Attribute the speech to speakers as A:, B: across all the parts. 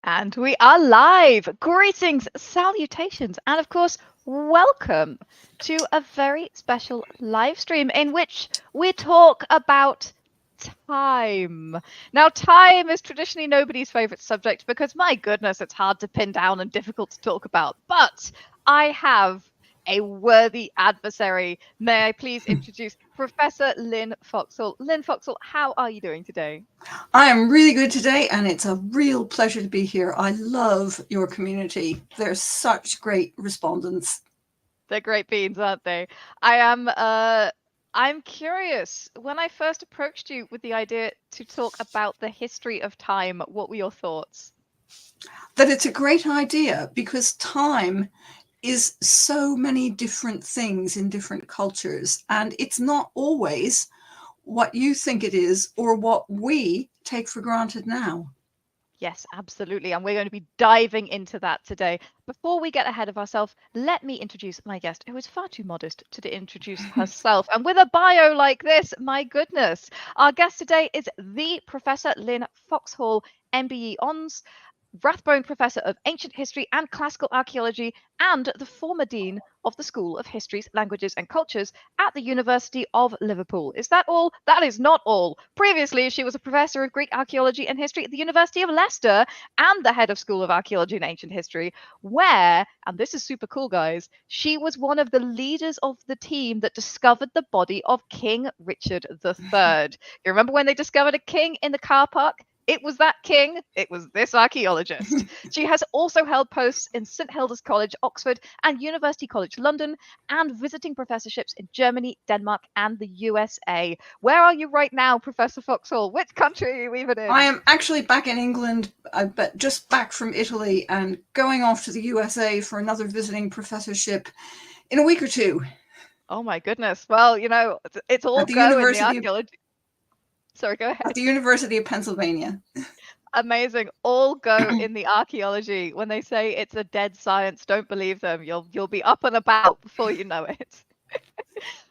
A: And we are live. Greetings, salutations, and of course, welcome to a very special live stream in which we talk about time. Now, time is traditionally nobody's favorite subject because, my goodness, it's hard to pin down and difficult to talk about. But I have a worthy adversary. May I please introduce Professor Lin Foxhall. Lin Foxhall, how are you doing today?
B: I am really good today, and it's a real pleasure to be here. I love your community. They're such great respondents.
A: They're great beans, aren't they? I am I'm curious. When I first approached you with the idea to talk about the history of time, what were your thoughts?
B: That it's a great idea because time is so many different things in different cultures, and it's not always what you think it is or what we take for granted now.
A: Yes, absolutely. And we're going to be diving into that today. Before we get ahead of ourselves, let me introduce my guest, who is far too modest to introduce herself. And with a bio like this, my goodness, our guest today is the Professor Lin Foxhall, MBE Hons, Rathbone Professor of Ancient History and Classical Archaeology, and the former Dean of the School of Histories, Languages and Cultures at the University of Liverpool. Is that all? That is not all. Previously, she was a Professor of Greek Archaeology and History at the University of Leicester and the Head of School of Archaeology and Ancient History, where, and this is super cool, guys, she was one of the leaders of the team that discovered the body of King Richard III. You remember when they discovered a king in the car park? It was that king. It was this archaeologist. She has also held posts in St Hilda's College, Oxford, and University College London, and visiting professorships in Germany, Denmark, and the USA. Where are you right now, Professor Foxhall? Which country are you even in?
B: I am actually back in England, but just back from Italy and going off to the USA for another visiting professorship in a week or two.
A: Oh my goodness. Well, you know, it's all
B: At the
A: go in the
B: University of
A: archaeology. Sorry, go ahead.
B: at the University of Pennsylvania.
A: Amazing. All go in the archaeology. When they say it's a dead science, don't believe them. You'll be up and about before you know it.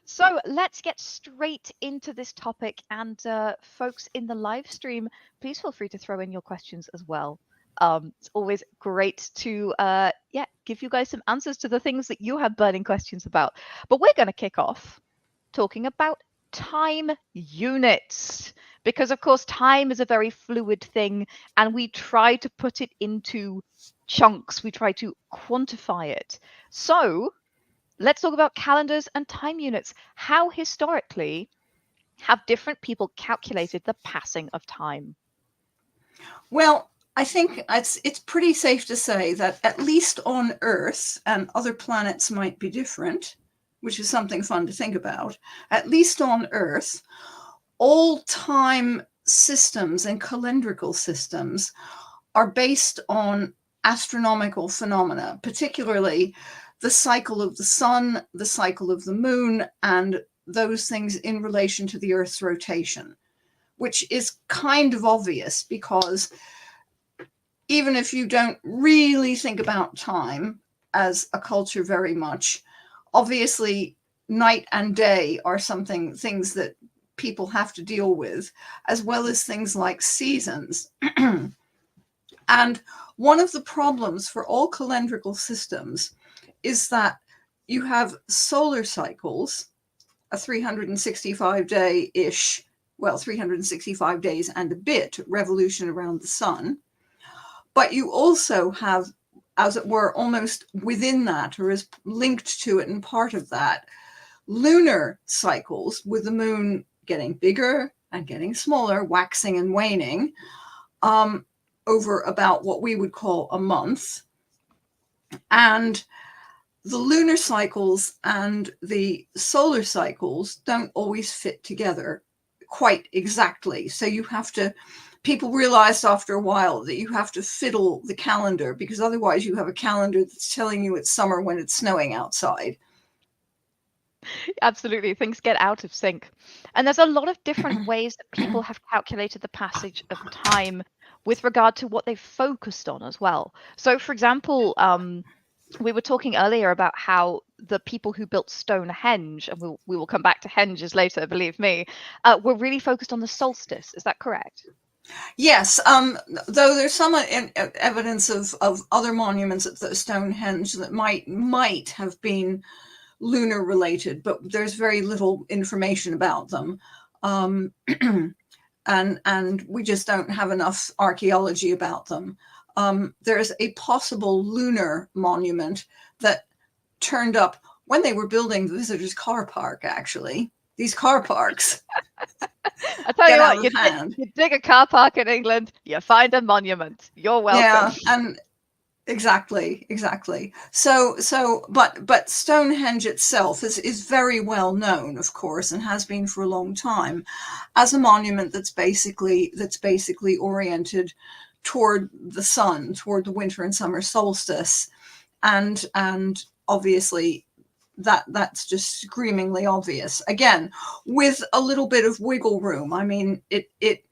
A: So let's get straight into this topic. And folks in the live stream, please feel free to throw in your questions as well. It's always great to give you guys some answers to the things that you have burning questions about. But we're going to kick off talking about time units, because of course time is a very fluid thing and we try to put it into chunks, we try to quantify it. So let's talk about calendars and time units. How historically have different people calculated the passing of time?
B: Well, I think it's pretty safe to say that at least on Earth, and other planets might be different, which is something fun to think about, at least on Earth, all time systems and calendrical systems are based on astronomical phenomena, particularly the cycle of the sun, the cycle of the moon, and those things in relation to the Earth's rotation, which is kind of obvious because even if you don't really think about time as a culture very much, obviously night and day are things that people have to deal with, as well as things like seasons. And one of the problems for all calendrical systems is that you have solar cycles, a 365 day-ish, well, 365 days and a bit revolution around the sun. But you also have, as it were, almost within that, or is linked to it and part of that, lunar cycles with the moon getting bigger and getting smaller, waxing and waning, over about what we would call a month. And the lunar cycles and the solar cycles don't always fit together quite exactly. So people realized after a while that you have to fiddle the calendar, because otherwise you have a calendar that's telling you it's summer when it's snowing outside.
A: Absolutely, things get out of sync. And there's a lot of different ways that people have calculated the passage of time with regard to what they've focused on as well. So, for example, we were talking earlier about how the people who built Stonehenge, and we will come back to henges later, believe me, were really focused on the solstice. Is that correct?
B: Yes, though there's some evidence of other monuments at Stonehenge that might have been lunar related, but there's very little information about them. Um, and we just don't have enough archaeology about them. There's a possible lunar monument that turned up when they were building the visitors car park, actually. These car parks
A: I tell
B: get
A: you
B: out
A: what,
B: of hand.
A: you dig a car park in England, you find a monument. You're welcome.
B: Yeah, and exactly, exactly. But Stonehenge itself is very well known, of course, and has been for a long time, as a monument that's basically oriented toward the sun, toward the winter and summer solstice, and obviously that's just screamingly obvious. Again, with a little bit of wiggle room. I mean, it it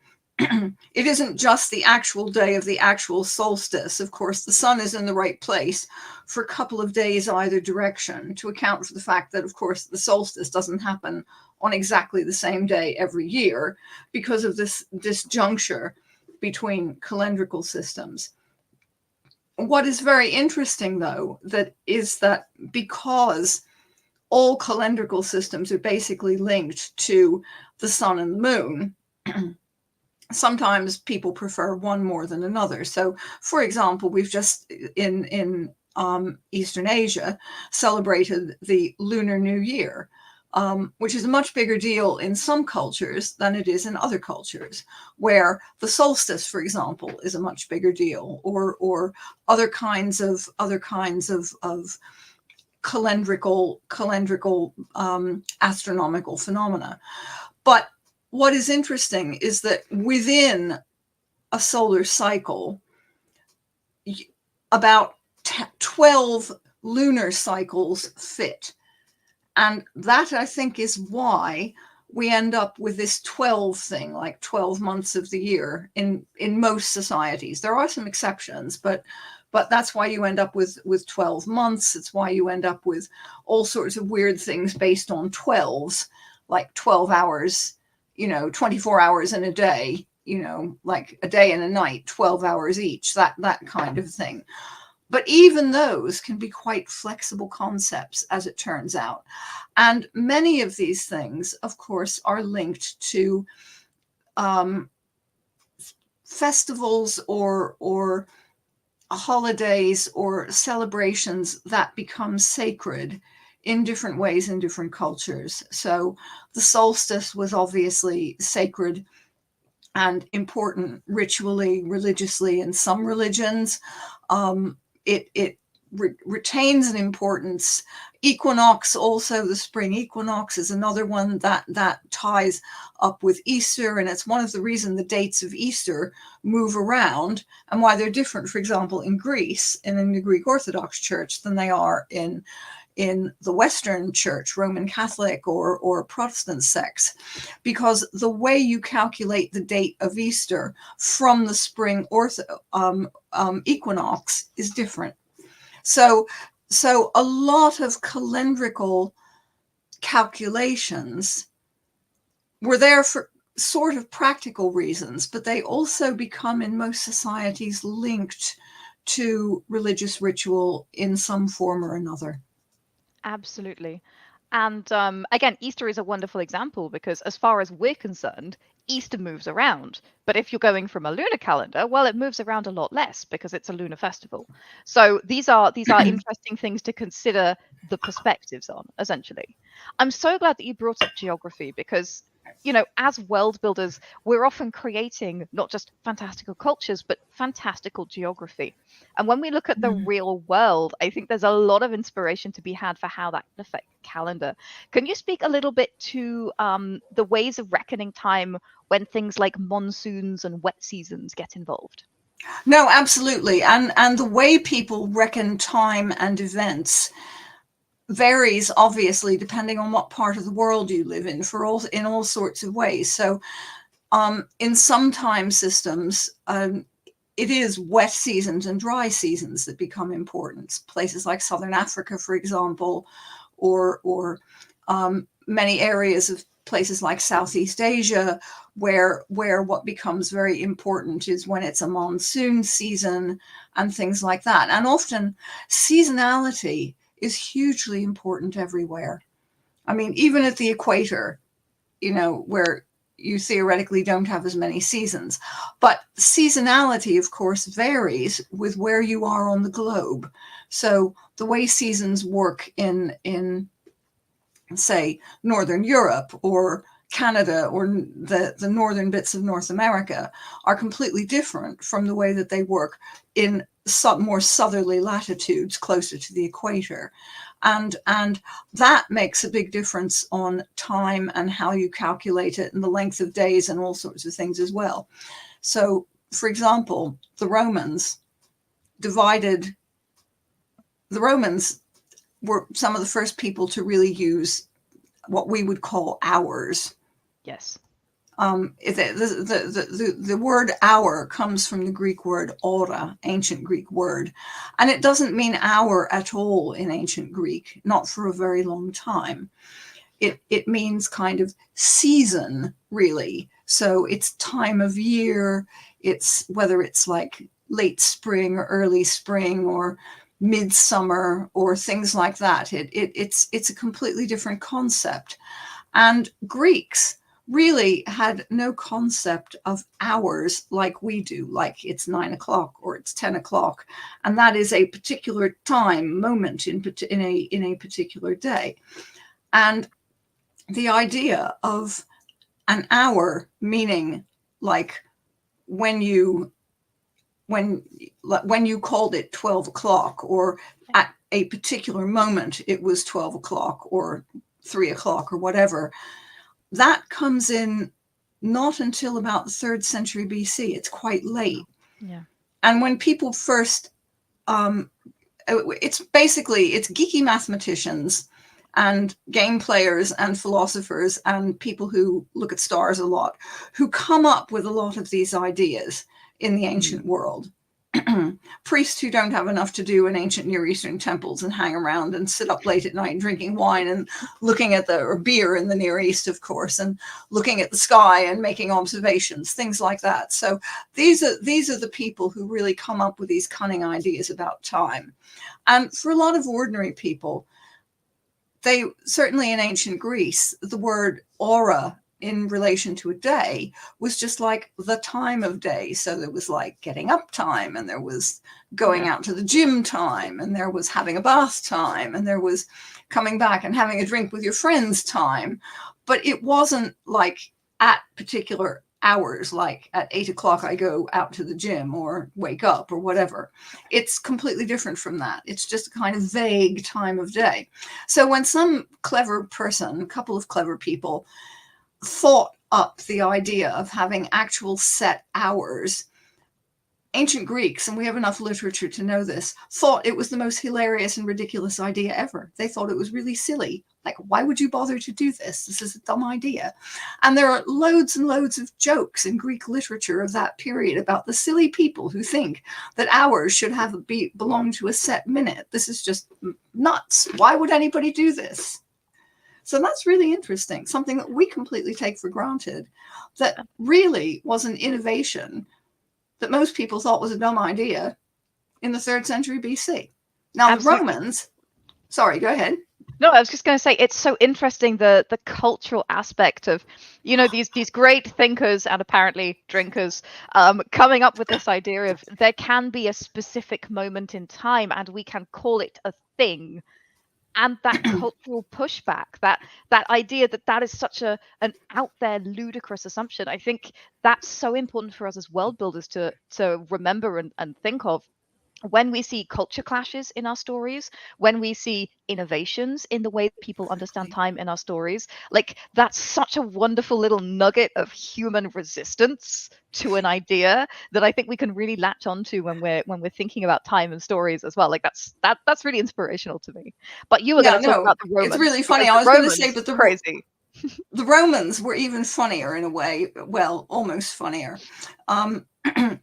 B: isn't just the actual day of the actual solstice. Of course, the sun is in the right place for a couple of days either direction to account for the fact that, of course, the solstice doesn't happen on exactly the same day every year because of this disjuncture between calendrical systems. What is very interesting, though, that is that because all calendrical systems are basically linked to the sun and the moon, sometimes people prefer one more than another. So, for example, we've just in Eastern Asia celebrated the Lunar New Year, which is a much bigger deal in some cultures than it is in other cultures, where the solstice, for example, is a much bigger deal, or other kinds of calendrical astronomical phenomena. But what is interesting is that within a solar cycle, about 12 lunar cycles fit. And that, I think, is why we end up with this 12 thing, like 12 months of the year in most societies. There are some exceptions, but that's why you end up with 12 months. It's why you end up with all sorts of weird things based on 12s, like 12 hours, 24 hours in a day, like a day and a night, 12 hours each, that kind of thing. But even those can be quite flexible concepts, as it turns out. And many of these things, of course, are linked to festivals or holidays or celebrations that become sacred in different ways in different cultures. So the solstice was obviously sacred and important ritually, religiously in some religions. It retains an importance. Equinox, also the spring equinox, is another one that ties up with Easter, and it's one of the reasons the dates of Easter move around and why they're different, for example, in Greece and in the Greek Orthodox Church than they are in the Western Church, Roman Catholic or Protestant sects, because the way you calculate the date of Easter from the spring equinox is different. So a lot of calendrical calculations were there for sort of practical reasons, but they also become in most societies linked to religious ritual in some form or another.
A: Absolutely. And again, Easter is a wonderful example because, as far as we're concerned, Easter moves around. But if you're going from a lunar calendar, well, it moves around a lot less because it's a lunar festival. So these are interesting things to consider the perspectives on, essentially. I'm so glad that you brought up geography because, as world builders, we're often creating not just fantastical cultures, but fantastical geography. And when we look at the real world, I think there's a lot of inspiration to be had for how that can affect the calendar. Can you speak a little bit to the ways of reckoning time when things like monsoons and wet seasons get involved?
B: No, absolutely. And the way people reckon time and events varies, obviously, depending on what part of the world you live in in all sorts of ways. So in some time systems, it is wet seasons and dry seasons that become important. Places like Southern Africa, for example, or many areas of places like Southeast Asia, where what becomes very important is when it's a monsoon season and things like that. And often seasonality is hugely important everywhere. I mean, even at the equator, you know, where you theoretically don't have as many seasons. But seasonality, of course, varies with where you are on the globe. So the way seasons work in say, Northern Europe or Canada or the northern bits of North America are completely different from the way that they work in more southerly latitudes closer to the equator. And that makes a big difference on time and how you calculate it and the length of days and all sorts of things as well. So, for example, the Romans were some of the first people to really use what we would call hours.
A: Yes.
B: The word hour comes from the Greek word ora, ancient Greek word, and it doesn't mean hour at all in ancient Greek, not for a very long time. It means kind of season, really. So it's time of year. It's whether it's like late spring or early spring or midsummer or things like that. It's a completely different concept. And Greeks really had no concept of hours like we do, like it's 9 o'clock or it's 10 o'clock. And that is a particular time, moment in a particular day. And the idea of an hour meaning like when you called it 12 o'clock or at a particular moment it was 12 o'clock or 3 o'clock or whatever, that comes in not until about the 3rd century BC. It's quite late.
A: Yeah.
B: And when people first, it's geeky mathematicians and game players and philosophers and people who look at stars a lot, who come up with a lot of these ideas in the ancient world. Priests who don't have enough to do in ancient Near Eastern temples and hang around and sit up late at night drinking wine and looking at or beer in the Near East, of course, and looking at the sky and making observations, things like that. So these are the people who really come up with these cunning ideas about time. And for a lot of ordinary people, they certainly in ancient Greece, the word aura in relation to a day was just like the time of day. So there was like getting up time, and there was going out to the gym time, and there was having a bath time, and there was coming back and having a drink with your friends time. But it wasn't like at particular hours, like at 8 o'clock I go out to the gym or wake up or whatever. It's completely different from that. It's just a kind of vague time of day. So when some clever person, a couple of clever people, thought up the idea of having actual set hours, ancient Greeks, and we have enough literature to know this, thought it was the most hilarious and ridiculous idea ever. They thought it was really silly. Like, why would you bother to do this? This is a dumb idea. And there are loads and loads of jokes in Greek literature of that period about the silly people who think that hours should belong to a set minute. This is just nuts. Why would anybody do this? So that's really interesting, something that we completely take for granted, that really was an innovation that most people thought was a dumb idea in the 3rd century BC. Now,
A: Absolutely.
B: the Romans, sorry, go ahead.
A: No, I was just going to say, it's so interesting, the cultural aspect of, you know, these great thinkers and apparently drinkers coming up with this idea of there can be a specific moment in time and we can call it a thing. And that cultural pushback, that idea that is such an out there ludicrous assumption. I think that's so important for us as world builders to remember and think of. When we see culture clashes in our stories, when we see innovations in the way people understand time in our stories, like that's such a wonderful little nugget of human resistance to an idea that I think we can really latch onto when we're thinking about time and stories as well. Like that's really inspirational to me. But you were going to talk about the Romans.
B: It's really funny. I was going to say, but
A: crazy.
B: The Romans were even funnier in a way. Well, almost funnier,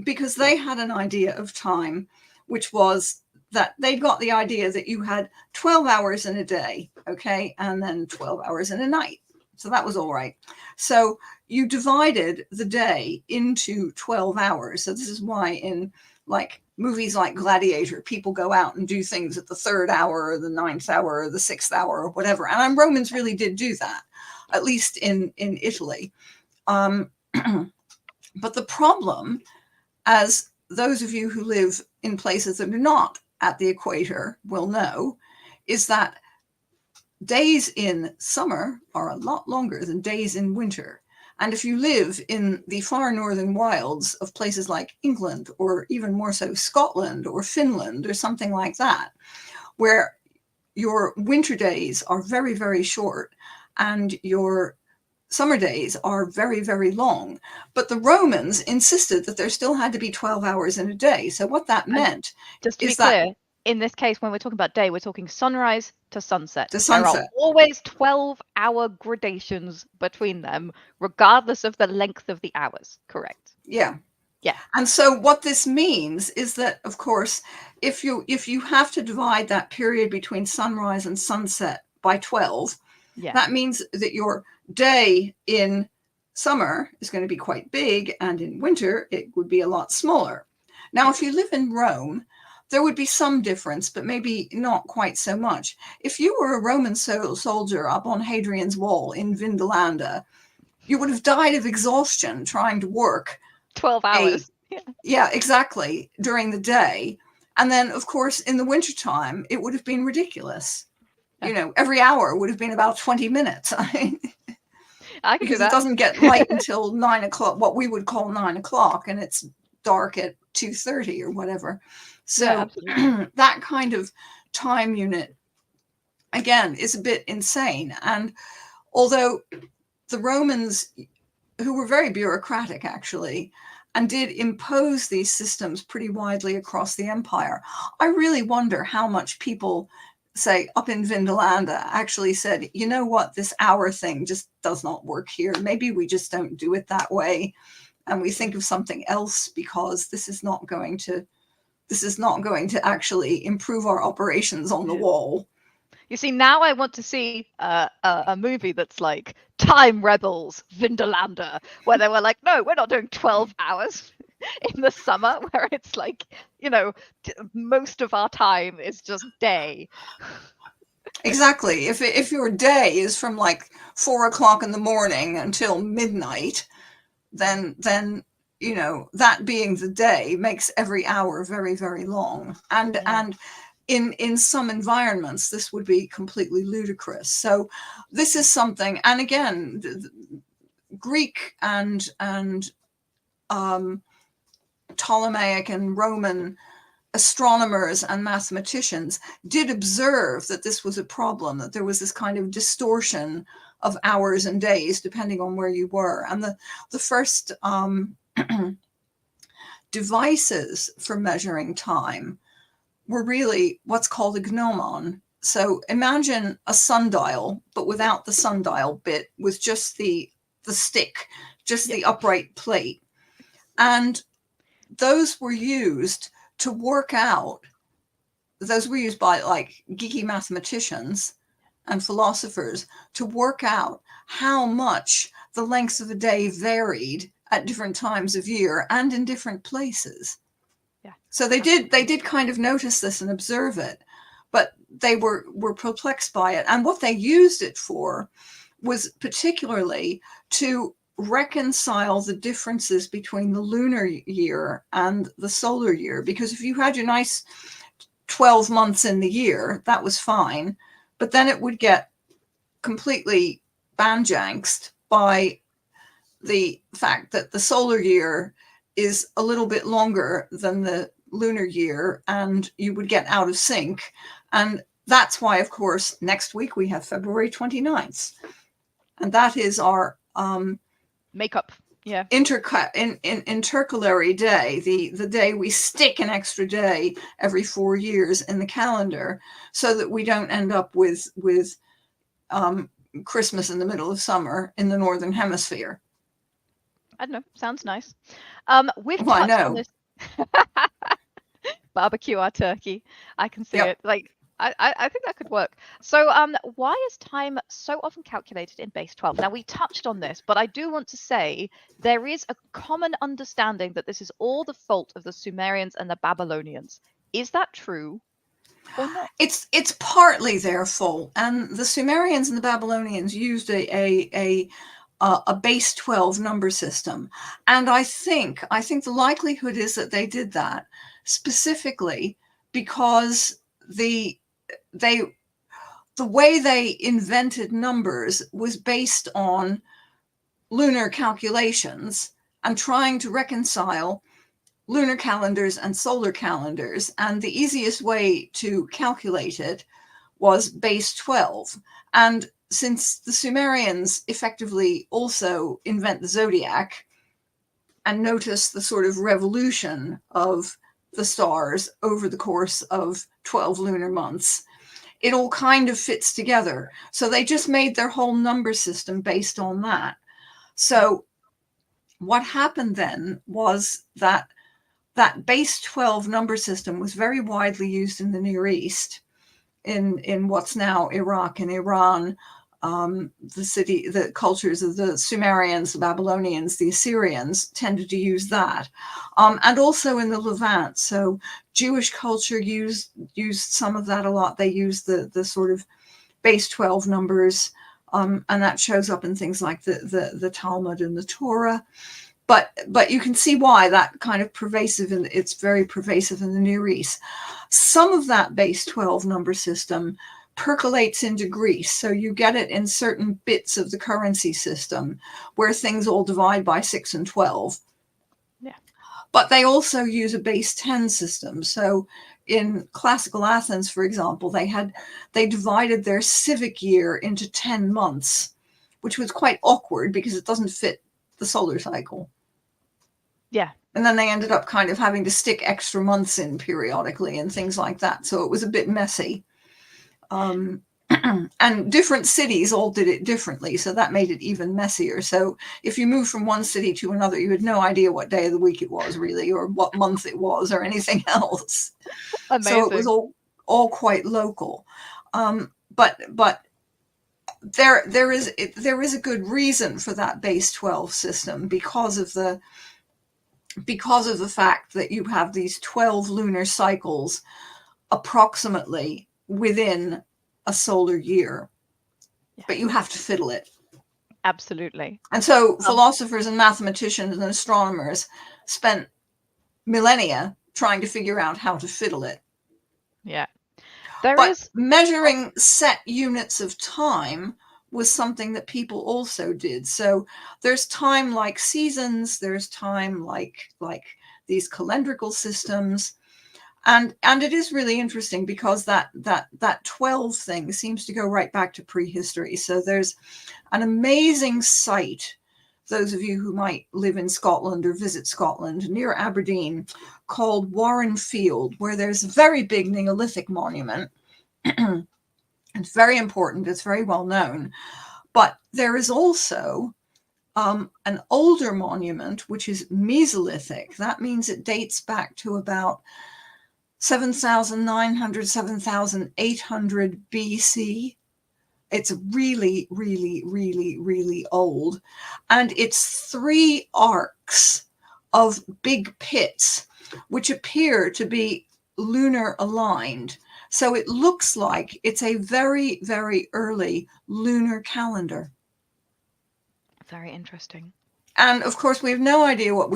B: because they had an idea of time, which was that they got the idea that you had 12 hours in a day, okay, and then 12 hours in a night. So that was all right. So you divided the day into 12 hours. So this is why in like movies like Gladiator, people go out and do things at the 3rd hour or the 9th hour or the 6th hour or whatever. And Romans really did do that, at least in Italy. But the problem, as those of you who live in places that are not at the equator will know, is that days in summer are a lot longer than days in winter. And if you live in the far northern wilds of places like England, or even more so Scotland or Finland or something like that, where your winter days are very, very short and your summer days are very, very long. But the Romans insisted that there still had to be 12 hours in a day. So what that meant
A: just to be
B: is that
A: clear, in this case, when we're talking about day, we're talking sunrise to sunset.
B: the
A: There are
B: sunset,
A: always 12-hour gradations between them, regardless of the length of the hours. Correct.
B: yeah.
A: Yeah.
B: And so what this means is that, of course, if you have to divide that period between sunrise and sunset by 12,
A: Yeah.
B: that means that your day in summer is going to be quite big, and in winter it would be a lot smaller. Now, if you live in Rome, there would be some difference, but maybe not quite so much. If you were a Roman soldier up on Hadrian's Wall in Vindolanda, you would have died of exhaustion trying to work
A: 12 hours.
B: yeah, exactly, during the day. And then, of course, in the wintertime, it would have been ridiculous. You know, every hour would have been about 20 minutes.
A: I can do
B: Because
A: that.
B: it doesn't get light until 9 o'clock, what we would call 9 o'clock, and it's dark at 2:30 or whatever. So that kind of time unit, again, is a bit insane. And although the Romans, who were very bureaucratic actually, and did impose these systems pretty widely across the empire, I really wonder how much people, say, up in Vindolanda actually said, you know what, this hour thing just does not work here. Maybe we just don't do it that way. And we think of something else, because this is not going to actually improve our operations on the wall.
A: You see, now I want to see a movie that's like Time Rebels, Vindolanda, where they were like, no, we're not doing 12 hours in the summer, where it's like, you know, most of our time is just day.
B: Exactly. If your day is from like 4 o'clock in the morning until midnight, then you know, that being the day makes every hour very, very long. And in some environments, this would be completely ludicrous. So this is something, and again, Greek and Ptolemaic and Roman astronomers and mathematicians did observe that this was a problem, that there was this kind of distortion of hours and days depending on where you were. And the first devices for measuring time were really what's called a gnomon. So imagine a sundial, but without the sundial bit, with just the stick, just the upright plate. And those were used to work out, those were used by like geeky mathematicians and philosophers to work out how much the lengths of a day varied at different times of year and in different places.
A: Yeah.
B: So they did kind of notice this and observe it, but they were perplexed by it. And what they used it for was particularly to reconcile the differences between the lunar year and the solar year. Because if you had your nice 12 months in the year, that was fine. But then it would get completely banjanxed by the fact that the solar year is a little bit longer than the lunar year, and you would get out of sync. And that's why, of course, next week we have February 29th. And that is our
A: makeup. Yeah.
B: Intercalary day, the day we stick an extra day every 4 years in the calendar, so that we don't end up with Christmas in the middle of summer in the Northern Hemisphere.
A: I don't know. Sounds nice. We've touched on this. Barbecue our turkey. I can see it. Like, I think that could work. So, why is time so often calculated in base 12? Now, we touched on this, but I do want to say there is a common understanding that this is all the fault of the Sumerians and the Babylonians. Is that true or not?
B: It's partly their fault, and the Sumerians and the Babylonians used a base 12 number system, and I think the likelihood is that they did that specifically because the way they invented numbers was based on lunar calculations and trying to reconcile lunar calendars and solar calendars. And the easiest way to calculate it was base 12. And since the Sumerians effectively also invent the zodiac and notice the sort of revolution of the stars over the course of 12 lunar months, it all kind of fits together. So they just made their whole number system based on that. So what happened then was that base 12 number system was very widely used in the Near East, in what's now Iraq and Iran, the cultures of the Sumerians, the Babylonians, the Assyrians tended to use that, and also in the Levant. So Jewish culture used some of that a lot. They used the sort of base 12 numbers, and that shows up in things like the Talmud and the Torah. But you can see why that kind of pervasive, and it's very pervasive in the Near East. Some of that base 12 number system percolates into Greece. So you get it in certain bits of the currency system where things all divide by 6 and 12.
A: Yeah.
B: But they also use a base 10 system. So in classical Athens, for example, they divided their civic year into 10 months, which was quite awkward because it doesn't fit the solar cycle.
A: Yeah.
B: And then they ended up kind of having to stick extra months in periodically and things like that. So it was a bit messy. And different cities all did it differently. So that made it even messier. So if you moved from one city to another, you had no idea what day of the week it was really, or what month it was, or anything else.
A: Amazing.
B: So it was all quite local. But there is a good reason for that base 12 system because of the fact that you have these 12 lunar cycles approximately within a solar year, but you have to fiddle it.
A: Absolutely.
B: And so philosophers and mathematicians and astronomers spent millennia trying to figure out how to fiddle it.
A: Yeah.
B: But measuring set units of time was something that people also did. So there's time like seasons, there's time like these calendrical systems. And it is really interesting because that 12 thing seems to go right back to prehistory. So there's an amazing site, those of you who might live in Scotland or visit Scotland, near Aberdeen, called Warren Field, where there's a very big Neolithic monument. It's very important. It's very well known. But there is also an older monument, which is Mesolithic. That means it dates back to about 7,900, 7,800 BC. It's really, really, really, really old. And it's 3 arcs of big pits, which appear to be lunar aligned. So it looks like it's a very, very early lunar calendar.
A: Very interesting.
B: And of course, we have no idea what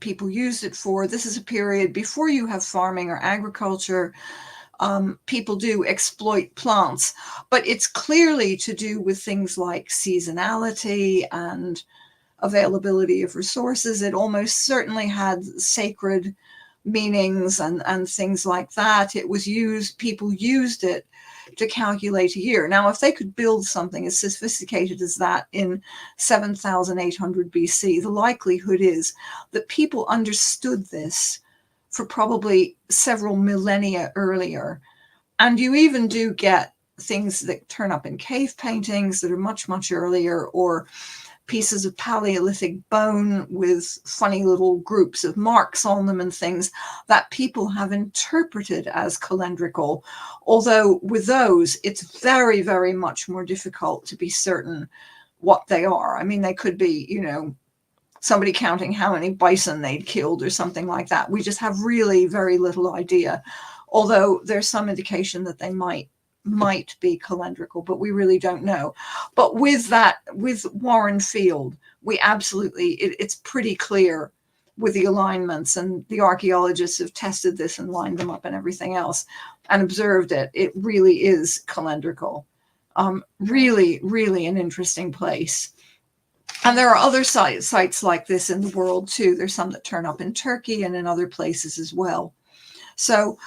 B: people used it for. This is a period before you have farming or agriculture. People do exploit plants, but it's clearly to do with things like seasonality and availability of resources. It almost certainly had sacred meanings and things like that. It was used, people used it to calculate a year. Now, if they could build something as sophisticated as that in 7,800 BC, the likelihood is that people understood this for probably several millennia earlier. And you even do get things that turn up in cave paintings that are much, much earlier, or pieces of Paleolithic bone with funny little groups of marks on them and things that people have interpreted as calendrical. Although with those, it's very, very much more difficult to be certain what they are. I mean, they could be, you know, somebody counting how many bison they'd killed or something like that. We just have really very little idea, although there's some indication that they might be calendrical, but we really don't know. But with that, with Warren Field, we absolutely, it's pretty clear with the alignments, and the archaeologists have tested this and lined them up and everything else and observed it. It really is calendrical. Really, really an interesting place. And there are other sites like this in the world too. There's some that turn up in Turkey and in other places as well. So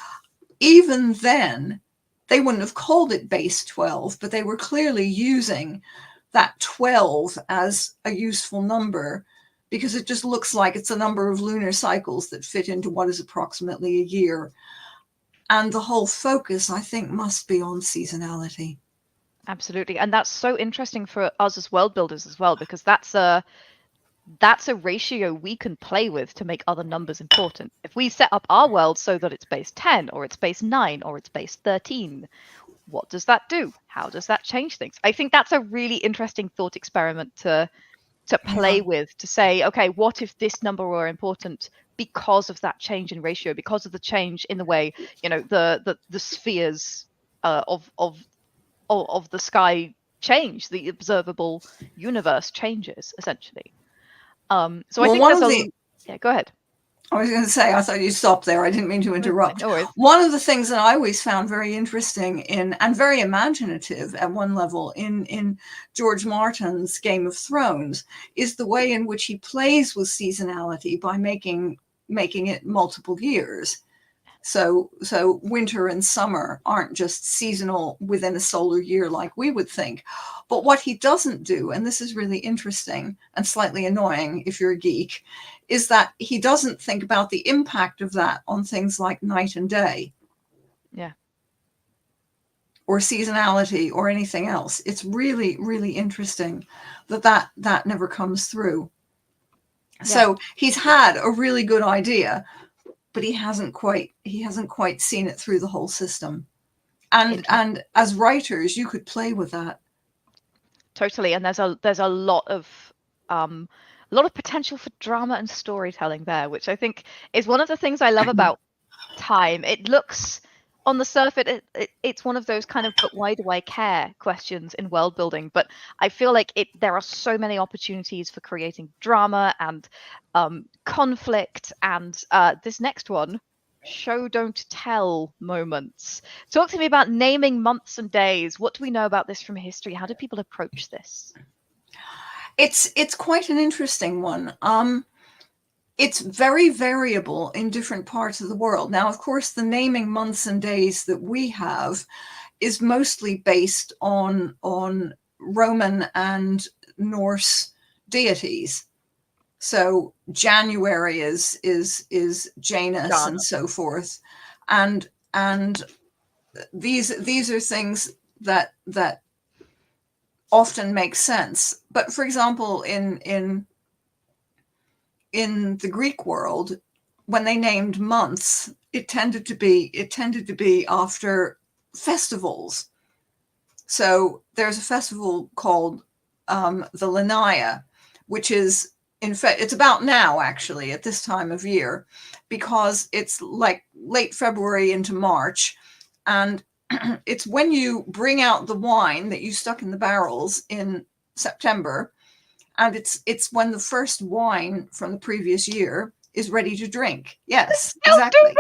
B: even then, they wouldn't have called it base 12, but they were clearly using that 12 as a useful number, because it just looks like it's a number of lunar cycles that fit into what is approximately a year. And the whole focus, I think, must be on seasonality.
A: Absolutely. And that's so interesting for us as world builders as well, because that's a ratio we can play with to make other numbers important. If we set up our world so that it's base 10 or it's base 9 or it's base 13, what does that do? How does that change things? I think that's a really interesting thought experiment to play with, to say, okay, what if this number were important because of that change in ratio, because of the change in the way, you know, the spheres of the sky change, the observable universe changes essentially. So I think there's yeah, go ahead.
B: I was going to say, I thought you stopped there. I didn't mean to interrupt.
A: No worries.
B: One of the things that I always found very interesting in, and very imaginative at one level in George Martin's Game of Thrones, is the way in which he plays with seasonality by making it multiple years. So winter and summer aren't just seasonal within a solar year like we would think. But what he doesn't do, and this is really interesting and slightly annoying if you're a geek, is that he doesn't think about the impact of that on things like night and day.
A: Yeah.
B: Or seasonality or anything else. It's really, really interesting that never comes through. Yeah. So he's had a really good idea, but he hasn't quite seen it through the whole system. And as writers, you could play with that.
A: Totally. And there's a lot of potential for drama and storytelling there, which I think is one of the things I love about time. It looks on the surface, it's one of those kind of, but why do I care questions in world building. But I feel like there are so many opportunities for creating drama and conflict, and this next one, show don't tell moments. Talk to me about naming months and days. What do we know about this from history? How do people approach this?
B: It's quite an interesting one. It's very variable in different parts of the world. Now, of course, the naming months and days that we have is mostly based on Roman and Norse deities. So January is Janus and so forth, and these are things that often make sense. But for example, in the Greek world, when they named months, it tended to be after festivals. So there's a festival called the Linnaea, which is, in fact, it's about now, actually, at this time of year, because it's like late February into March. And it's when you bring out the wine that you stuck in the barrels in September. And it's when the first wine from the previous year is ready to drink. Yes, exactly.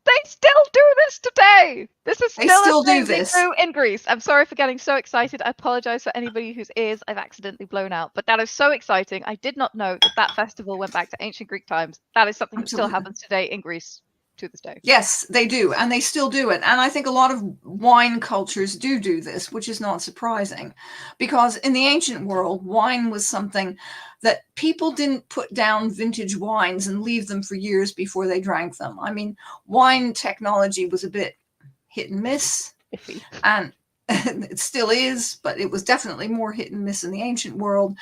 A: They still do this today. This is still
B: a thing they
A: do in Greece. I'm sorry for getting so excited. I apologize for anybody whose ears I've accidentally blown out. But that is so exciting. I did not know that festival went back to ancient Greek times. That is something that still happens today in Greece to this day.
B: Yes, they do, and they still do it. And I think a lot of wine cultures do this, which is not surprising, because in the ancient world, wine was something that people didn't put down vintage wines and leave them for years before they drank them. I mean, wine technology was a bit hit and miss,
A: Iffy.
B: and It still is, but it was definitely more hit and miss in the ancient world.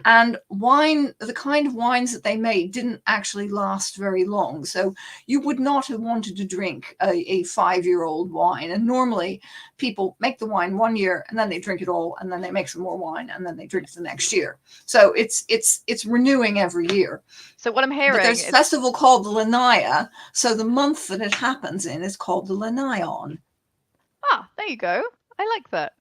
B: And wine, the kind of wines that they made didn't actually last very long. So you would not have wanted to drink a 5-year-old wine. And normally people make the wine 1 year and then they drink it all, and then they make some more wine and then they drink it the next year. So it's renewing every year.
A: So what I'm hearing,
B: but there's a festival called the Linnaea. So the month that it happens in is called the Linnaeon.
A: There you go. I like that.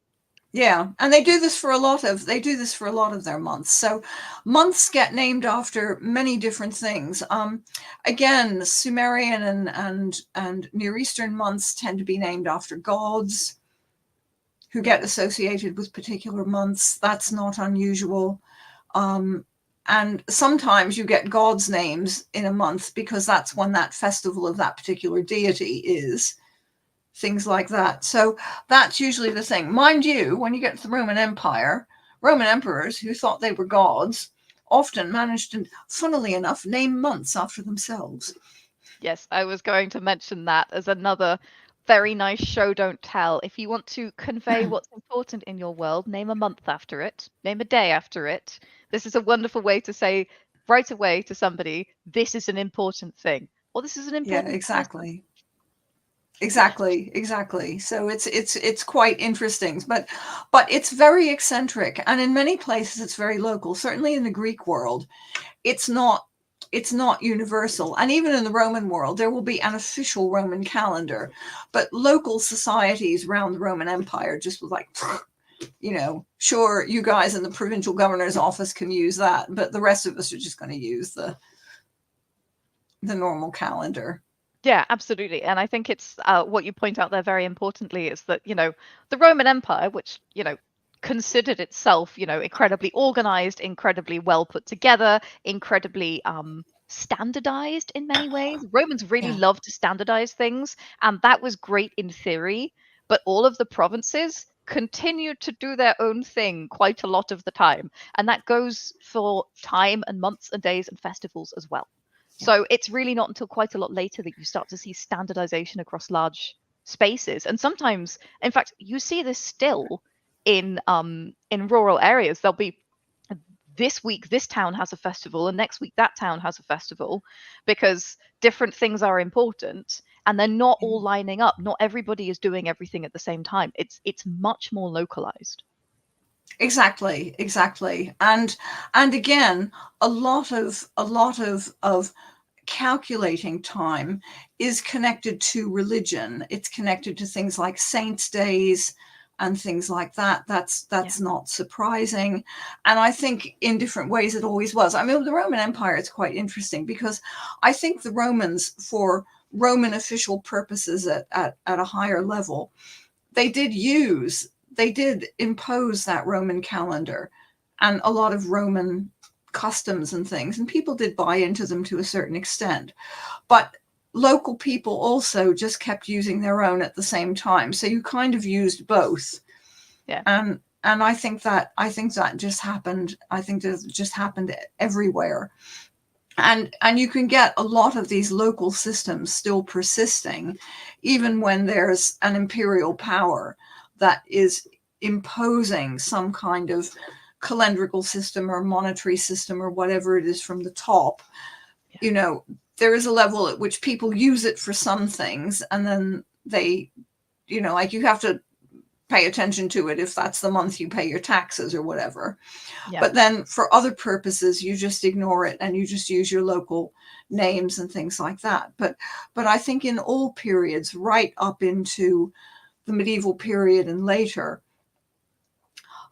B: Yeah, and they do this for a lot of their months. So months get named after many different things. Again, Sumerian and Near Eastern months tend to be named after gods who get associated with particular months. That's not unusual. And sometimes you get gods' names in a month because that's when that festival of that particular deity is. Things like that. So that's usually the thing. Mind you, when you get to the Roman Empire, Roman emperors who thought they were gods often managed to, funnily enough, name months after themselves.
A: Yes, I was going to mention that as another very nice show don't tell. If you want to convey what's important in your world, name a month after it, name a day after it. This is a wonderful way to say right away to somebody, this is an important thing, or this is an important
B: person. Exactly. So it's quite interesting, but it's very eccentric, and in many places it's very local. Certainly in the Greek world, it's not universal, and even in the Roman world, there will be an official Roman calendar, but local societies around the Roman Empire just was like, sure, you guys in the provincial governor's office can use that, but the rest of us are just going to use the normal calendar.
A: Yeah, absolutely. And I think it's what you point out there very importantly is that, the Roman Empire, which, considered itself, incredibly organized, incredibly well put together, incredibly standardized in many ways. Romans really loved to standardize things, and that was great in theory, but all of the provinces continued to do their own thing quite a lot of the time. And that goes for time and months and days and festivals as well. So it's really not until quite a lot later that you start to see standardization across large spaces. And sometimes, in fact, you see this still in rural areas. There'll be this week this town has a festival and next week that town has a festival because different things are important and they're not all lining up. Not everybody is doing everything at the same time. It's much more localized.
B: Exactly. And again, a lot of calculating time is connected to religion. It's connected to things like saints' days and things like that. That's not surprising. And I think in different ways it always was. I mean, the Roman Empire is quite interesting because I think the Romans, for Roman official purposes at a higher level, they did impose that Roman calendar and a lot of Roman customs and things, and people did buy into them to a certain extent. But local people also just kept using their own at the same time. So you kind of used both.
A: Yeah.
B: And I think that just happened. I think that just happened everywhere. And you can get a lot of these local systems still persisting, even when there's an imperial power that is imposing some kind of calendrical system or monetary system or whatever it is from the top. There is a level at which people use it for some things, and then they, like you have to pay attention to it if that's the month you pay your taxes or whatever. But then for other purposes, you just ignore it and you just use your local names and things like that. But I think in all periods, right up into the medieval period and later,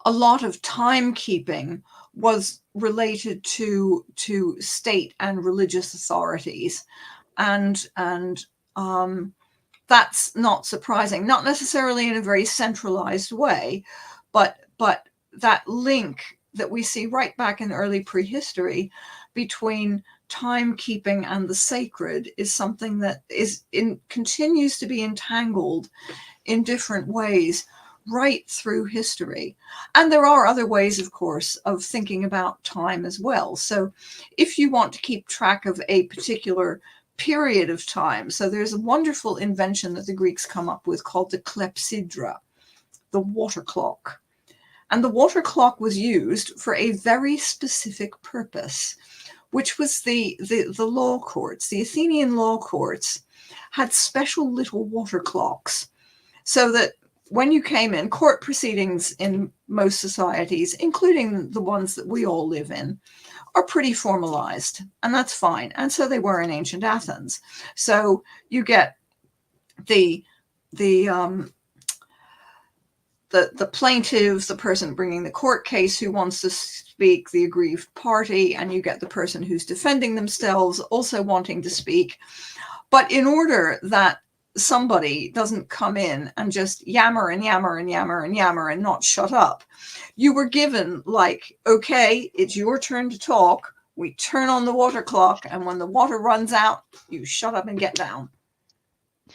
B: a lot of timekeeping was related to state and religious authorities, and that's not surprising. Not necessarily in a very centralized way, but that link that we see right back in early prehistory between timekeeping and the sacred is something that continues to be entangled in different ways right through history. And there are other ways, of course, of thinking about time as well. So if you want to keep track of a particular period of time, so there's a wonderful invention that the Greeks come up with called the clepsydra. the water clock. And the water clock was used for a very specific purpose, which was the law courts. The Athenian law courts had special little water clocks, so that when you came in, court proceedings in most societies, including the ones that we all live in, are pretty formalized, and that's fine. And so they were in ancient Athens. So you get the plaintiff, the person bringing the court case who wants to speak, the aggrieved party, and you get the person who's defending themselves also wanting to speak. But in order that somebody doesn't come in and just yammer and yammer and yammer and yammer and not shut up, you were given like, okay, it's your turn to talk. We turn on the water clock, and when the water runs out, you shut up and get down,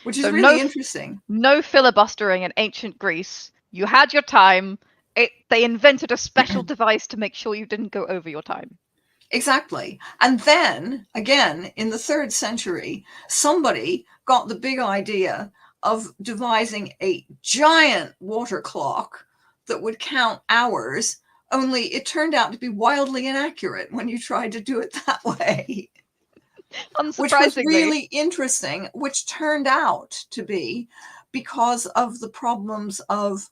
B: which is really interesting.
A: No filibustering in ancient Greece. You had your time. They invented a special device to make sure you didn't go over your time.
B: Exactly. And then, again, in the 3rd century, somebody got the big idea of devising a giant water clock that would count hours, only it turned out to be wildly inaccurate when you tried to do it that way. Which was really interesting, which turned out to be because of the problems of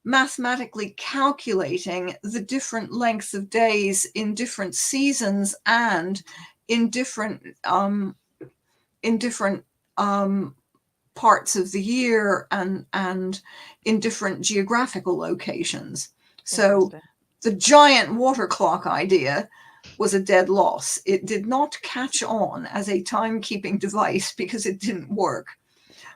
B: mathematically calculating the different lengths of days in different seasons and in different parts of the year and in different geographical locations. So the giant water clock idea was a dead loss. It did not catch on as a timekeeping device because it didn't work.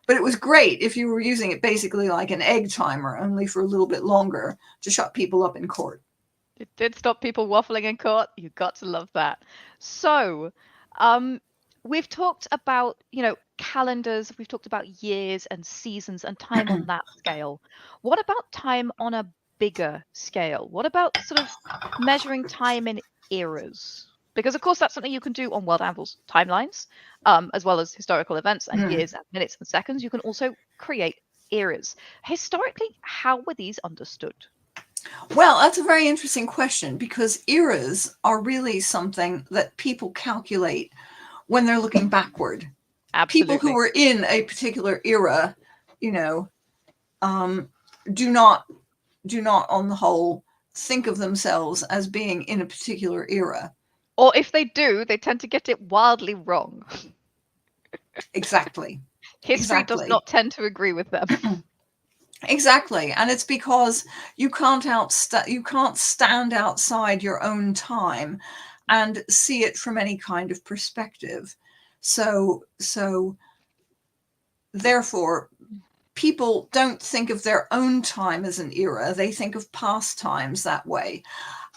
B: But it was great if you were using it basically like an egg timer, only for a little bit longer, to shut people up in court.
A: It did stop people waffling in court. You got to love that. So, we've talked about, calendars. We've talked about years and seasons and time on that scale. What about time on a bigger scale? What about sort of measuring time in eras? Because, of course, that's something you can do on World Anvil's timelines, as well as historical events and years and minutes and seconds. You can also create eras. Historically, how were these understood?
B: Well, that's a very interesting question, because eras are really something that people calculate when they're looking backward.
A: Absolutely.
B: People who were in a particular era, do not on the whole think of themselves as being in a particular era.
A: Or if they do, they tend to get it wildly wrong.
B: Exactly.
A: History does not tend to agree with them.
B: Exactly. And it's because you can't stand outside your own time and see it from any kind of perspective. So therefore, people don't think of their own time as an era. They think of past times that way.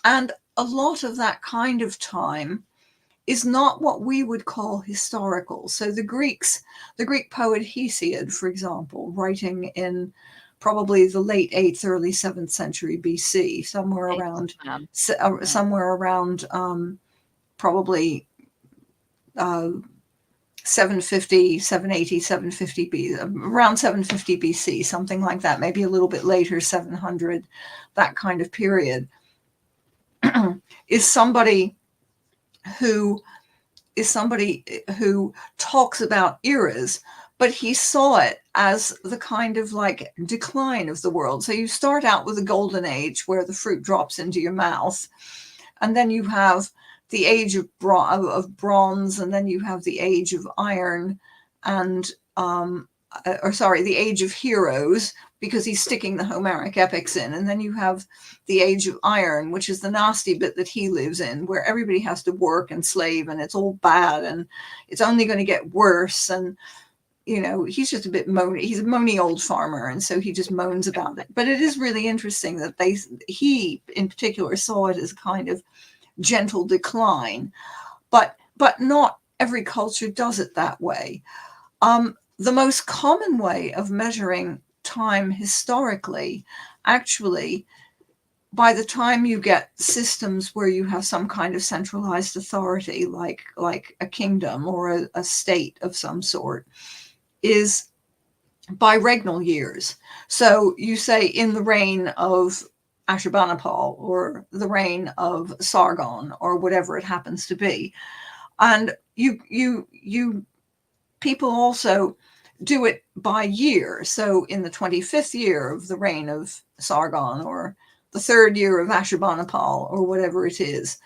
B: And a lot of that kind of time is not what we would call historical. So the Greek poet Hesiod, for example, writing in probably the late 8th, early 7th century BC, somewhere around probably 750, 780, 750 BC, around 750 BC, something like that, maybe a little bit later, 700, that kind of period, is somebody who talks about eras, but he saw it as the kind of like decline of the world. So you start out with a golden age where the fruit drops into your mouth, and then you have the age of bronze, and then you have the age of iron, and the age of heroes, because he's sticking the Homeric epics in, and then you have the age of iron, which is the nasty bit that he lives in, where everybody has to work and slave, and it's all bad, and it's only going to get worse. And he's just a bit moany. He's a moany old farmer, and so he just moans about it. But it is really interesting that he in particular saw it as a kind of gentle decline, but not every culture does it that way. The most common way of measuring time historically, actually, by the time you get systems where you have some kind of centralized authority, like a kingdom or a state of some sort, is by regnal years. So you say in the reign of Ashurbanipal or the reign of Sargon or whatever it happens to be. And you people also do it by year. So in the 25th year of the reign of Sargon or the 3rd year of Ashurbanipal or whatever it is.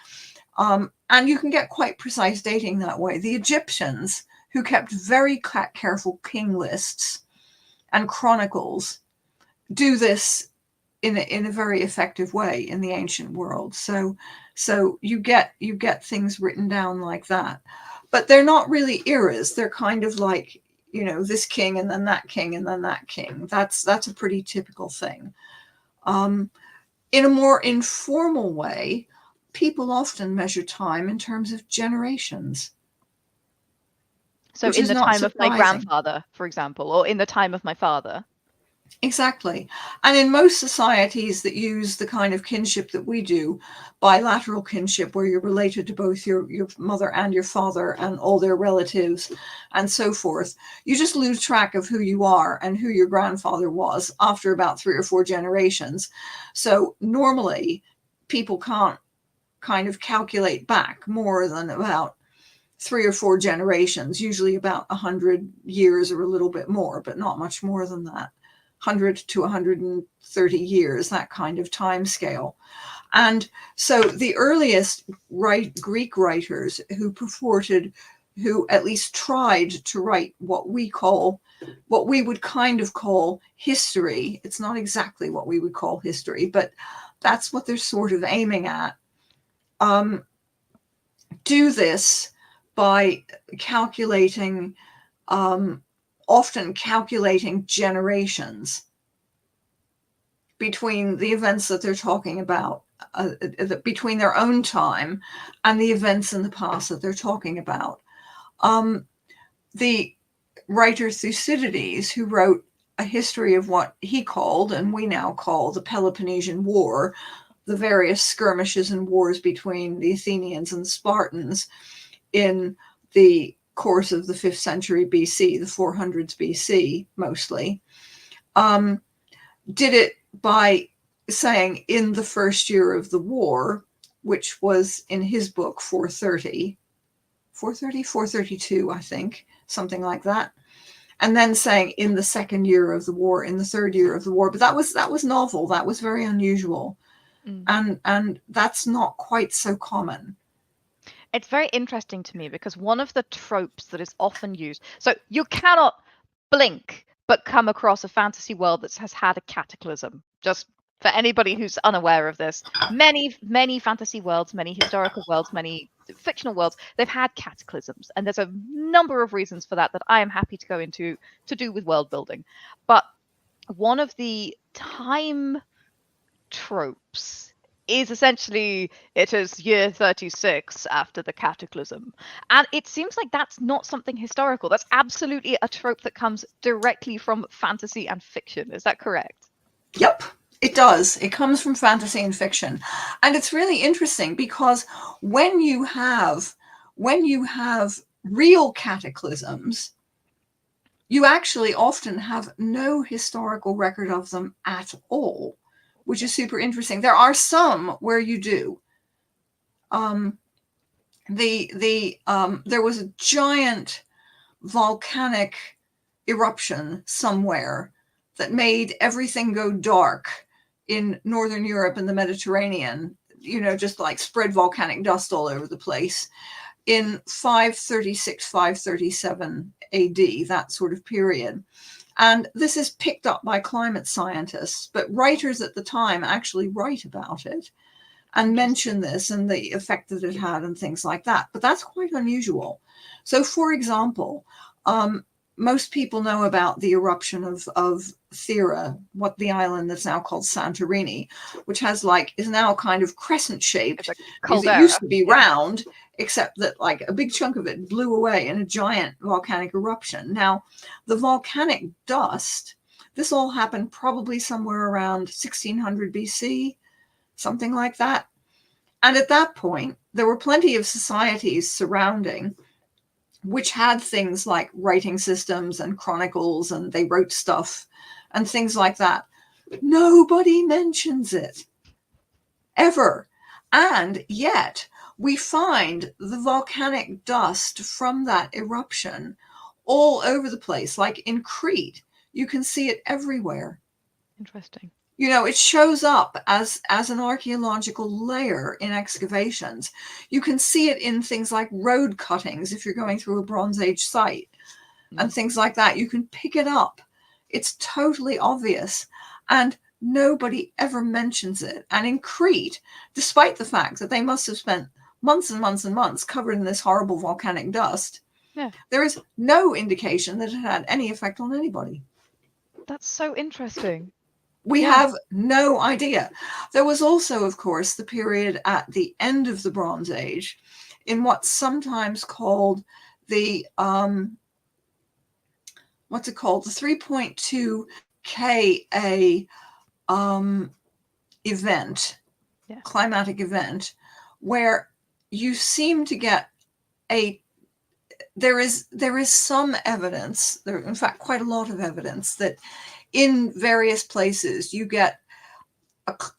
B: And you can get quite precise dating that way. The Egyptians, who kept very careful king lists and chronicles, do this in a very effective way in the ancient world. So you get things written down like that, but they're not really eras. They're kind of like, you know, this king and then that king and then that king. That's a pretty typical thing. In a more informal way, people often measure time in terms of generations.
A: So in the time of my grandfather, for example, or in the time of my father.
B: Exactly. And in most societies that use the kind of kinship that we do, bilateral kinship, where you're related to both your mother and your father and all their relatives and so forth, you just lose track of who you are and who your grandfather was after about 3 or 4 generations. So normally people can't kind of calculate back more than about 3 or 4 generations, usually about 100 years or a little bit more, but not much more than that. 100 to 130 years, that kind of time scale. And so the earliest Greek writers who purported, who at least tried to write what we would kind of call history, it's not exactly what we would call history, but that's what they're sort of aiming at, do this by calculating, often calculating generations between the events that they're talking about, between their own time and the events in the past that they're talking about. The writer Thucydides, who wrote a history of what he called, and we now call, the Peloponnesian War, the various skirmishes and wars between the Athenians and the Spartans in the course of the 5th century BC, the 400s BC mostly, did it by saying in the first year of the war, which was in his book 432, I think, something like that. And then saying in the 2nd year of the war, in the 3rd year of the war. But that was novel. That was very unusual. And that's not quite so common.
A: It's very interesting to me because one of the tropes that is often used, so you cannot blink but come across a fantasy world that has had a cataclysm. Just for anybody who's unaware of this, many fantasy worlds, many historical worlds, many fictional worlds, they've had cataclysms, and there's a number of reasons for that I am happy to go into to do with world building. But one of the time tropes is essentially it is year 36 after the cataclysm. And it seems like that's not something historical. That's absolutely a trope that comes directly from fantasy and fiction. Is that correct?
B: Yep, it does. It comes from fantasy and fiction. And it's really interesting because when you have real cataclysms, you actually often have no historical record of them at all, which is super interesting. There are some where you do. There was a giant volcanic eruption somewhere that made everything go dark in Northern Europe and the Mediterranean, you know, just like spread volcanic dust all over the place in 536, 537 AD, that sort of period. And this is picked up by climate scientists, but writers at the time actually write about it and mention this and the effect that it had and things like that. But that's quite unusual. So, for example, most people know about the eruption of Thera, what the island that's now called Santorini, which has is now kind of crescent shaped. Because it used to be round, except that like a big chunk of it blew away in a giant volcanic eruption. Now, the volcanic dust, this all happened probably somewhere around 1600 BC, something like that. And at that point, there were plenty of societies surrounding which had things like writing systems and chronicles, and they wrote stuff and things like that. Nobody mentions it ever. And yet we find the volcanic dust from that eruption all over the place. Like in Crete, you can see it everywhere.
A: Interesting.
B: You know, it shows up as an archaeological layer in excavations. You can see it in things like road cuttings if you're going through a Bronze Age site and things like that. You can pick it up. It's totally obvious. And nobody ever mentions it. And in Crete, despite the fact that they must have spent months and months and months covered in this horrible volcanic dust, there is no indication that it had any effect on anybody.
A: That's so interesting.
B: We have no idea. There was also, of course, the period at the end of the Bronze Age in what's sometimes called the, what's it called? The 3.2 Ka event, climatic event, where you seem to get there is some evidence, there, in fact, quite a lot of evidence that in various places you get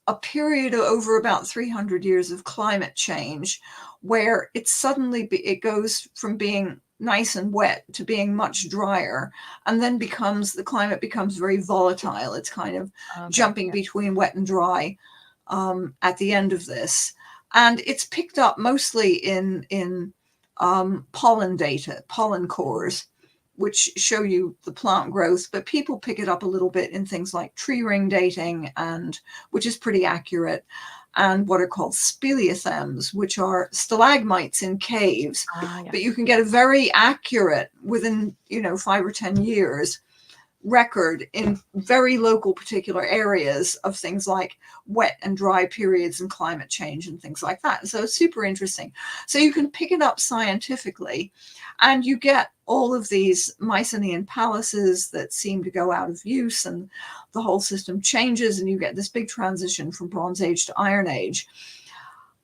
B: a period of over about 300 years of climate change where it suddenly it goes from being nice and wet to being much drier, and then the climate becomes very volatile. It's kind of jumping between wet and dry at the end of this. And it's picked up mostly in pollen data, pollen cores, which show you the plant growth, but people pick it up a little bit in things like tree ring dating, and which is pretty accurate, and what are called speleothems, which are stalagmites in caves. But you can get a very accurate, within 5 or 10 years, record in very local particular areas of things like wet and dry periods and climate change and things like that. So it's super interesting. So you can pick it up scientifically, and you get all of these Mycenaean palaces that seem to go out of use, and the whole system changes, and you get this big transition from Bronze Age to Iron Age.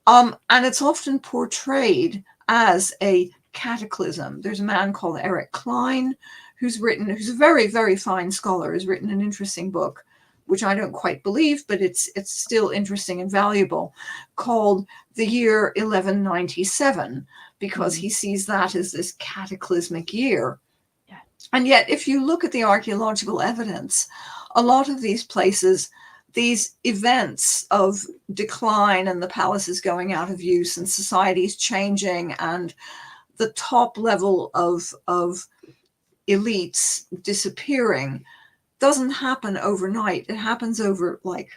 B: And it's often portrayed as a cataclysm. There's a man called Eric Klein who's a very, very fine scholar, has written an interesting book, which I don't quite believe, but it's still interesting and valuable, called The Year 1197, because he sees that as this cataclysmic year. And yet, if you look at the archaeological evidence, a lot of these places, these events of decline and the palaces going out of use and societies changing and the top level of elites disappearing, doesn't happen overnight. It happens over like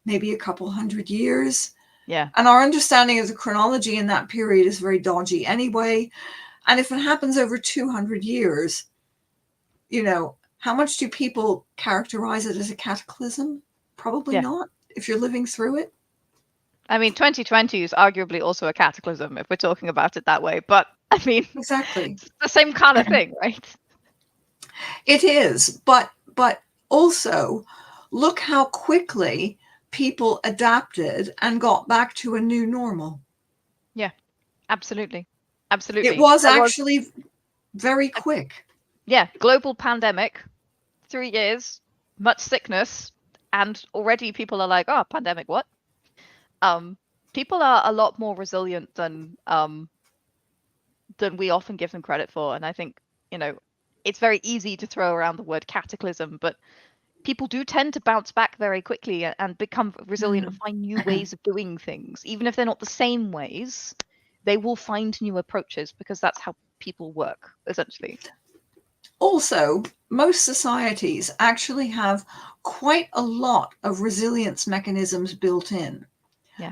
B: maybe a couple hundred years. And our understanding of the chronology in that period is very dodgy anyway. And if it happens over 200 years, how much do people characterize it as a cataclysm? Probably not, if you're living through it.
A: I mean, 2020 is arguably also a cataclysm if we're talking about it that way. But I mean,
B: exactly,
A: it's the same kind of thing, right?
B: It is, but also look how quickly people adapted and got back to a new normal.
A: Yeah, absolutely. Absolutely.
B: It was actually very quick.
A: Yeah, global pandemic, 3 years, much sickness, and already people are like, oh, pandemic, what? People are a lot more resilient than we often give them credit for. And I think, it's very easy to throw around the word cataclysm, but people do tend to bounce back very quickly and become resilient and find new ways of doing things. Even if they're not the same ways, they will find new approaches, because that's how people work, essentially.
B: Also, most societies actually have quite a lot of resilience mechanisms built in.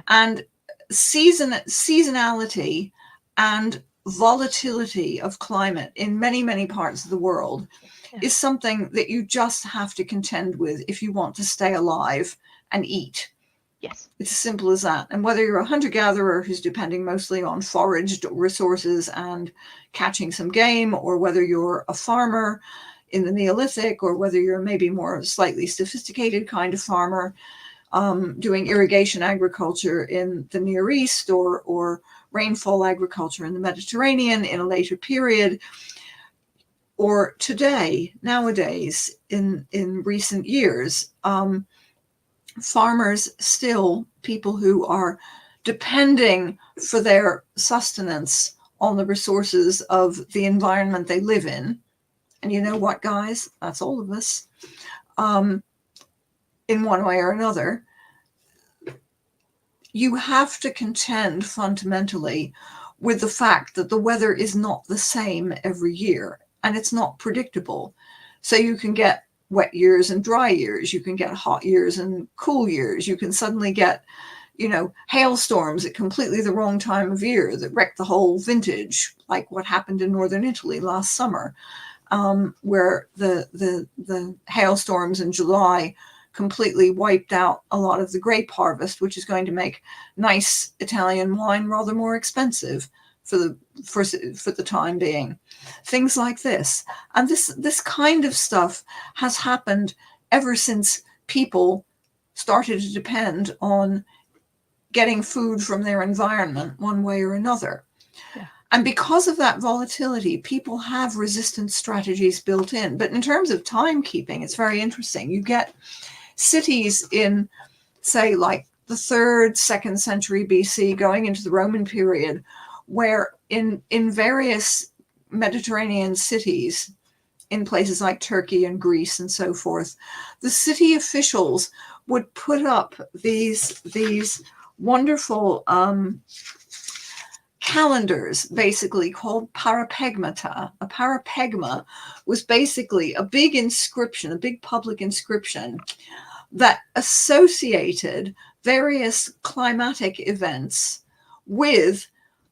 B: And seasonality and volatility of climate in many, many parts of the world is something that you just have to contend with if you want to stay alive and eat.
A: Yes.
B: It's as simple as that. And whether you're a hunter-gatherer who's depending mostly on foraged resources and catching some game, or whether you're a farmer in the Neolithic, or whether you're maybe more slightly sophisticated kind of farmer, doing irrigation agriculture in the Near East, or rainfall agriculture in the Mediterranean in a later period, or nowadays, in recent years, farmers still, people who are depending for their sustenance on the resources of the environment they live in. And you know what, guys? That's all of us. In one way or another, you have to contend fundamentally with the fact that the weather is not the same every year, and it's not predictable. So you can get wet years and dry years. You can get hot years and cool years. You can suddenly get, hailstorms at completely the wrong time of year that wreck the whole vintage, like what happened in northern Italy last summer, where the hailstorms in July completely wiped out a lot of the grape harvest, which is going to make nice Italian wine rather more expensive for the time being. Things like this. And this kind of stuff has happened ever since people started to depend on getting food from their environment one way or another.
A: Yeah.
B: And because of that volatility, people have resistance strategies built in. But in terms of timekeeping, it's very interesting. You get cities in, say, like the 3rd, 2nd century BC, going into the Roman period, where in various Mediterranean cities, in places like Turkey and Greece and so forth, the city officials would put up these wonderful calendars, basically called parapegmata. A parapegma was basically a big inscription, a big public inscription that associated various climatic events with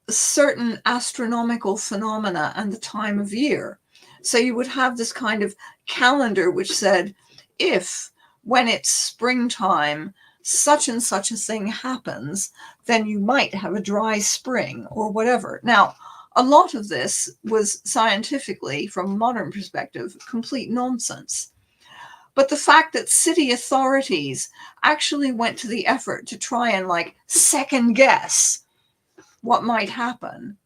B: certain astronomical phenomena and the time of year. So you would have this kind of calendar which said, if when it's springtime, such and such a thing happens, then you might have a dry spring or whatever. Now, a lot of this was scientifically, from a modern perspective, complete nonsense. But the fact that city authorities actually went to the effort to try and second guess what might happen.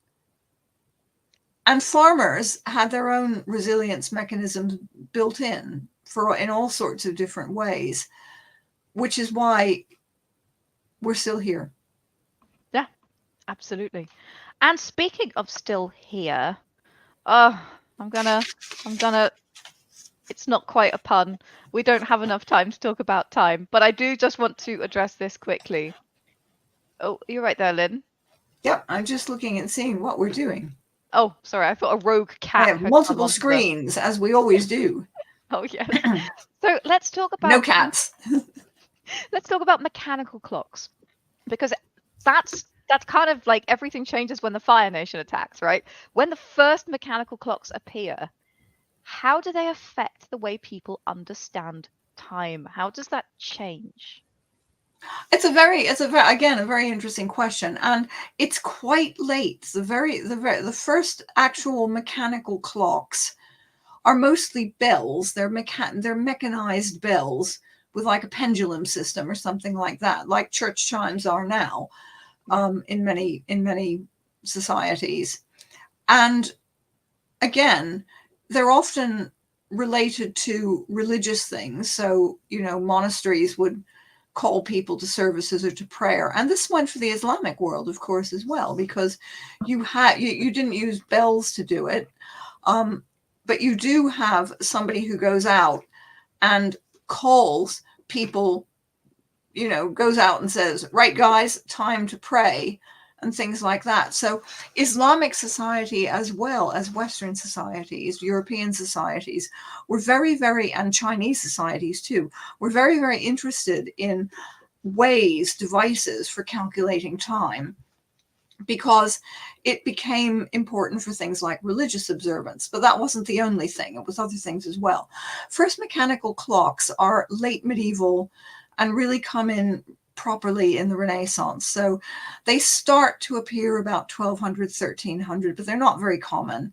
B: And farmers had their own resilience mechanisms built in all sorts of different ways, which is why we're still here.
A: Yeah, absolutely. And speaking of still here, I'm gonna, it's not quite a pun. We don't have enough time to talk about time, but I do just want to address this quickly. Oh, you're right there, Lynn.
B: Yep, I'm just looking and seeing what we're doing.
A: Oh, sorry, I thought a rogue cat.
B: I have multiple screens, as we always do.
A: Oh, yes. So let's talk about...
B: No cats.
A: Let's talk about mechanical clocks, because that's kind of like everything changes when the Fire Nation attacks, right? When the first mechanical clocks appear, how do they affect the way people understand time? How does that change?
B: It's a very interesting question, and it's quite late. The first actual mechanical clocks are mostly bells. They're mechanized bells with like a pendulum system or something like that, like church chimes are now, in many societies. And again, they're often related to religious things. So, monasteries would call people to services or to prayer. And this went for the Islamic world, of course, as well, because you didn't use bells to do it. But you do have somebody who goes out and calls people, goes out and says, right, guys, time to pray, and things like that. So Islamic society, as well as Western societies, European societies, were very, very, and Chinese societies too, were very, very interested in devices for calculating time, because it became important for things like religious observance. But that wasn't the only thing. It was other things as well. First mechanical clocks are late medieval and really come in properly in the Renaissance. So they start to appear about 1200, 1300, but they're not very common.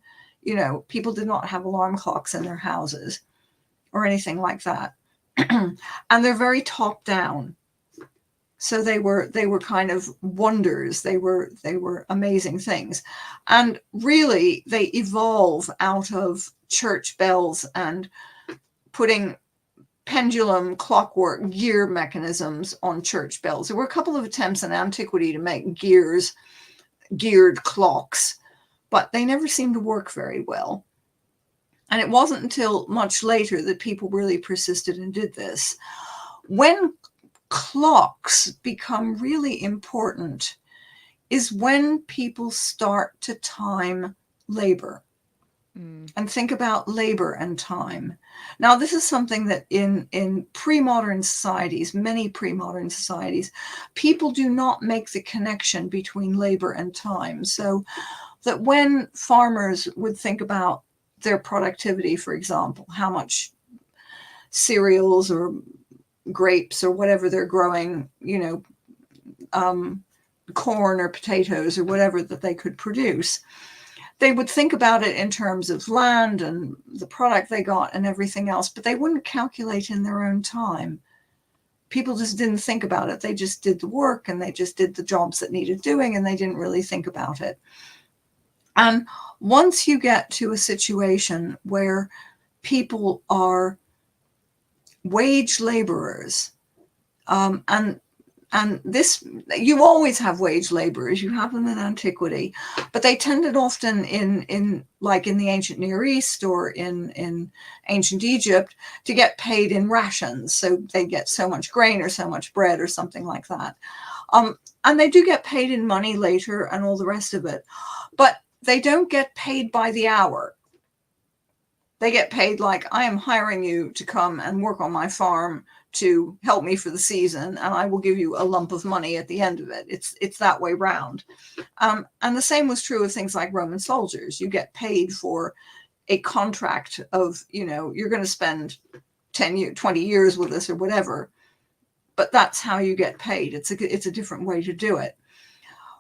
B: People did not have alarm clocks in their houses or anything like that. And they're very top down. So they were kind of wonders. They were amazing things. And really they evolve out of church bells and putting pendulum clockwork gear mechanisms on church bells. There were a couple of attempts in antiquity to make geared clocks, but they never seemed to work very well. And it wasn't until much later that people really persisted and did this. When clocks become really important is when people start to time labor and think about labor and time. Now, this is something that in pre-modern societies, many pre-modern societies, people do not make the connection between labor and time. So that when farmers would think about their productivity, for example, how much cereals or grapes or whatever they're growing, corn or potatoes or whatever that they could produce, they would think about it in terms of land and the product they got and everything else, but they wouldn't calculate in their own time. People just didn't think about it. They just did the work and they just did the jobs that needed doing, and they didn't really think about it. And once you get to a situation where people are wage laborers, and this, you always have wage laborers, you have them in antiquity, but they tended often in like in the ancient Near East or in ancient Egypt to get paid in rations. So they get so much grain or so much bread or something like that. And they do get paid in money later and all the rest of it, but they don't get paid by the hour. They get paid like, I am hiring you to come and work on my farm to help me for the season, and I will give you a lump of money at the end of it. It's that way round. And the same was true of things like Roman soldiers. You get paid for a contract of, you're going to spend 20 years with us or whatever, but that's how you get paid. It's a different way to do it.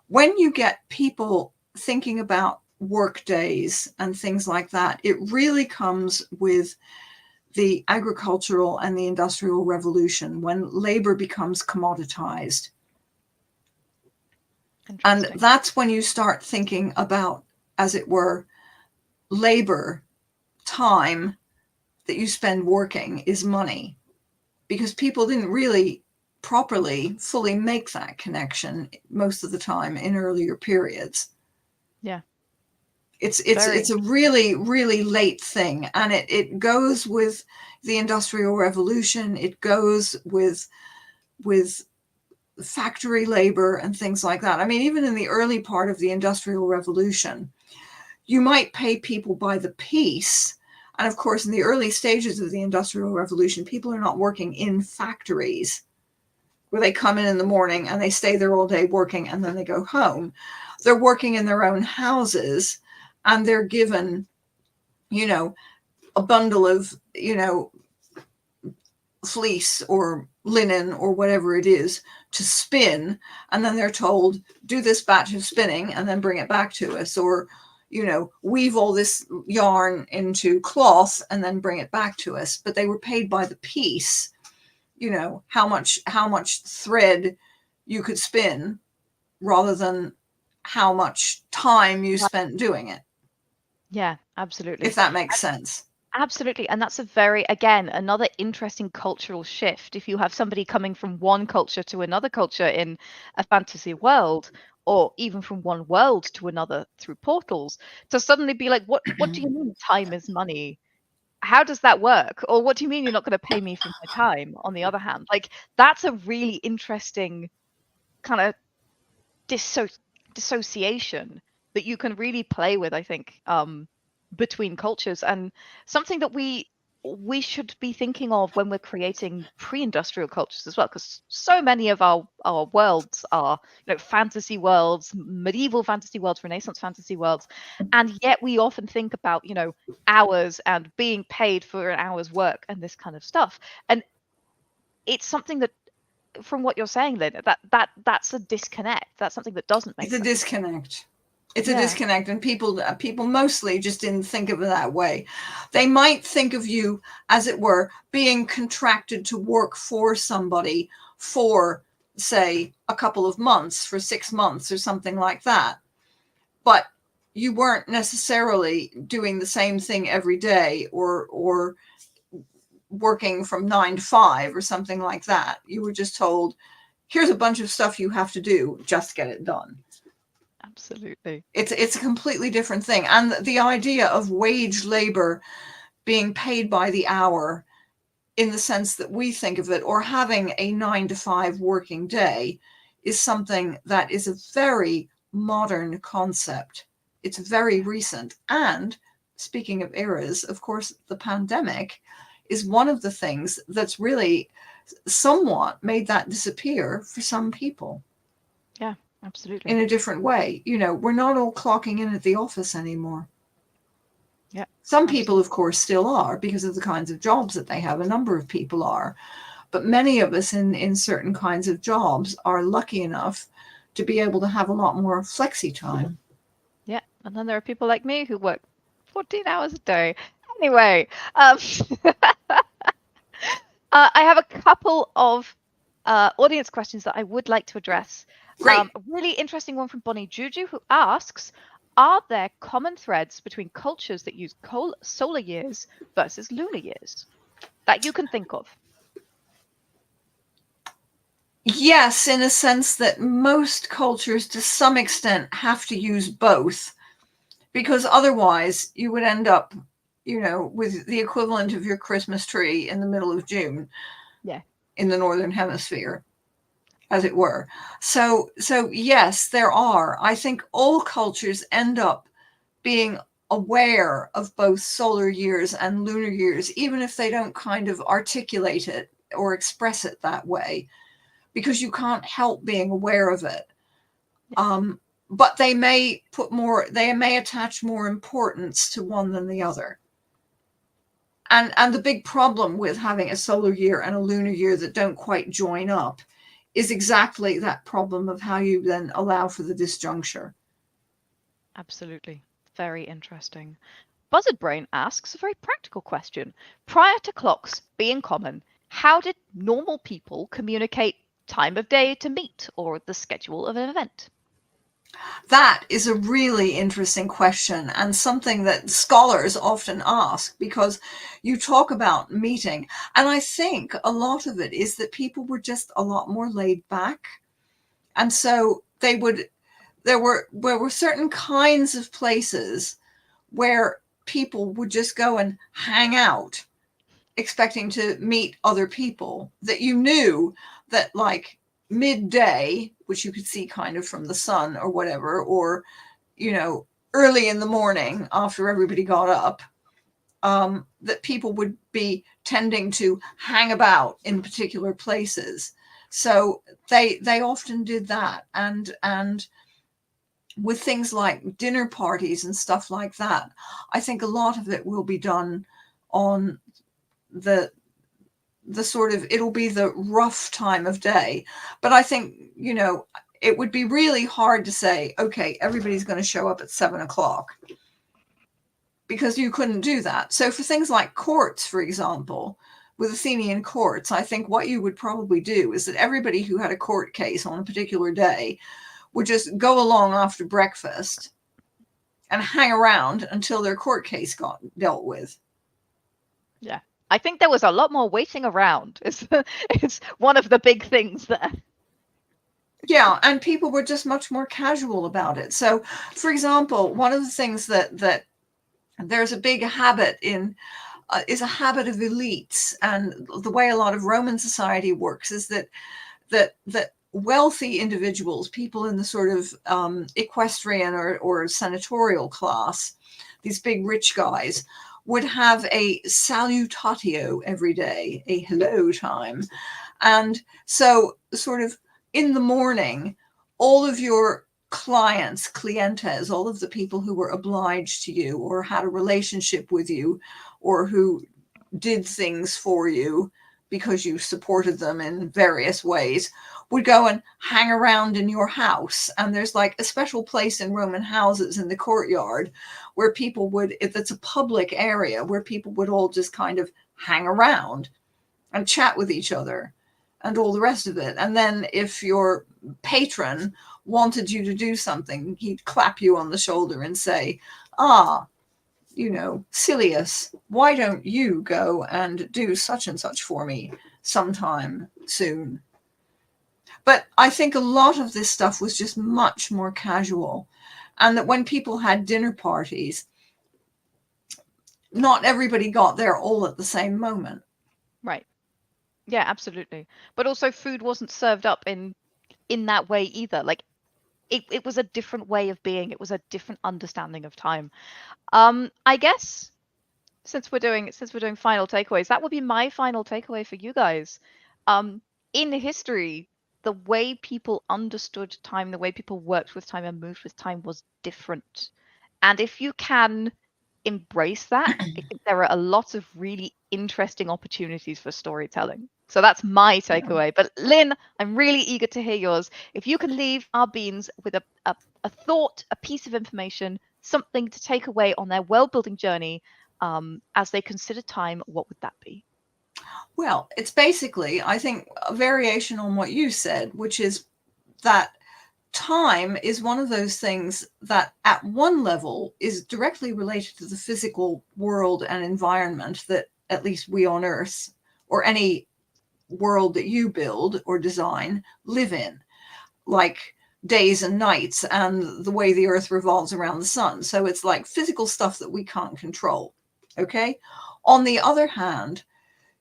B: When you get people thinking about work days and things like that, it really comes with the agricultural and the industrial revolution, when labor becomes commoditized. And that's when you start thinking about, as it were, labor, time that you spend working is money, because people didn't really properly, fully make that connection most of the time in earlier periods.
A: Yeah.
B: It's a really, really late thing. And it goes with the Industrial Revolution. It goes with factory labor and things like that. I mean, even in the early part of the Industrial Revolution, you might pay people by the piece. And of course, in the early stages of the Industrial Revolution, people are not working in factories where they come in the morning and they stay there all day working and then they go home. They're working in their own houses, and they're given, a bundle of, fleece or linen or whatever it is to spin. And then they're told, do this batch of spinning and then bring it back to us. Or, weave all this yarn into cloth and then bring it back to us. But they were paid by the piece, how much thread you could spin rather than how much time you spent doing it.
A: Yeah, absolutely.
B: If that makes sense.
A: Absolutely. And that's again, another interesting cultural shift. If you have somebody coming from one culture to another culture in a fantasy world, or even from one world to another through portals, to suddenly be like, what do you mean time is money? How does that work? Or what do you mean you're not going to pay me for my time, on the other hand? Like, that's a really interesting kind of dissociation that you can really play with, I think, between cultures, and something that we should be thinking of when we're creating pre-industrial cultures as well, because so many of our worlds are fantasy worlds, medieval fantasy worlds, Renaissance fantasy worlds, and yet we often think about hours and being paid for an hour's work and this kind of stuff. And it's something that, from what you're saying, Lynn, that's a disconnect. That's something that doesn't make sense.
B: It's a disconnect. It's a disconnect, and people mostly just didn't think of it that way. They might think of you, as it were, being contracted to work for somebody for say, a couple of months for 6 months or something like that. But you weren't necessarily doing the same thing every day, or working from 9 to 5 or something like that. You were just told, here's a bunch of stuff you have to do, just get it done.
A: Absolutely.
B: It's a completely different thing. And the idea of wage labor being paid by the hour in the sense that we think of it, or having a 9 to 5 working day, is something that is a very modern concept. It's very recent. And speaking of eras, of course, the pandemic is one of the things that's really somewhat made that disappear for some people.
A: Yeah, absolutely.
B: In a different way. You know, we're not all clocking in at the office anymore.
A: Yeah.
B: Some people, of course, still are because of the kinds of jobs that they have. A number of people are. But many of us in certain kinds of jobs are lucky enough to be able to have a lot more flexi time.
A: Yeah. And then there are people like me who work 14 hours a day. Anyway, I have a couple of audience questions that I would like to address.
B: Great.
A: A really interesting one from Bonnie Juju, who asks, are there common threads between cultures that use solar years versus lunar years that you can think of?
B: Yes, in a sense that most cultures to some extent have to use both, because otherwise you would end up, you know, with the equivalent of your Christmas tree in the middle of June.
A: Yeah.
B: In the Northern Hemisphere, as it were. So yes, there are. I think all cultures end up being aware of both solar years and lunar years, even if they don't kind of articulate it or express it that way, because you can't help being aware of it. But they may attach more importance to one than the other. And the big problem with having a solar year and a lunar year that don't quite join up is exactly that problem of how you then allow for the disjuncture.
A: Absolutely. Very interesting. Buzzard Brain asks a very practical question. Prior to clocks being common, how did normal people communicate time of day to meet or the schedule of an event?
B: That is a really interesting question, and something that scholars often ask, because you talk about meeting, and I think a lot of it is that people were just a lot more laid back. And so there were certain kinds of places where people would just go and hang out expecting to meet other people, that you knew that, like, midday, which you could see kind of from the sun or whatever, or, you know, early in the morning after everybody got up, that people would be tending to hang about in particular places. So they often did that. And with things like dinner parties and stuff like that, I think a lot of it will be done on the sort of, it'll be the rough time of day. But I think, you know, it would be really hard to say, okay, everybody's going to show up at 7 o'clock, because you couldn't do that. So for things like courts, for example, with Athenian courts, I think what you would probably do is that everybody who had a court case on a particular day would just go along after breakfast and hang around until their court case got dealt with.
A: Yeah. I think there was a lot more waiting around. It's one of the big things there.
B: Yeah, and people were just much more casual about it. So, for example, one of the things that there's a big habit in is a habit of elites, and the way a lot of Roman society works is that wealthy individuals, people in the sort of equestrian or senatorial class, these big rich guys, would have a salutatio every day, a hello time. And so sort of in the morning, all of your clients, clientes, all of the people who were obliged to you or had a relationship with you or who did things for you because you supported them in various ways, would go and hang around in your house. And there's like a special place in Roman houses in the courtyard where people would, if it's a public area, where people would all just kind of hang around and chat with each other. and all the rest of it. And then if your patron wanted you to do something, he'd clap you on the shoulder and say, Silius, why don't you go and do such and such for me sometime soon? But I think a lot of this stuff was just much more casual. And that when people had dinner parties, not everybody got there all at the same moment.
A: Right. Yeah, absolutely. But also food wasn't served up in that way either. Like it was a different way of being. It was a different understanding of time. I guess since we're doing final takeaways, that would be my final takeaway for you guys. In history, the way people understood time, the way people worked with time and moved with time was different. And if you can embrace that, I think there are a lot of really interesting opportunities for storytelling. So that's my takeaway. But Lin, I'm really eager to hear yours. If you can leave our beans with a thought, a piece of information, something to take away on their world building journey as they consider time, what would that be?
B: Well, it's basically, I think, a variation on what you said, which is that time is one of those things that at one level is directly related to the physical world and environment that at least we on Earth, or any world that you build or design, live in, like days and nights and the way the Earth revolves around the sun. So it's like physical stuff that we can't control. Okay. On the other hand,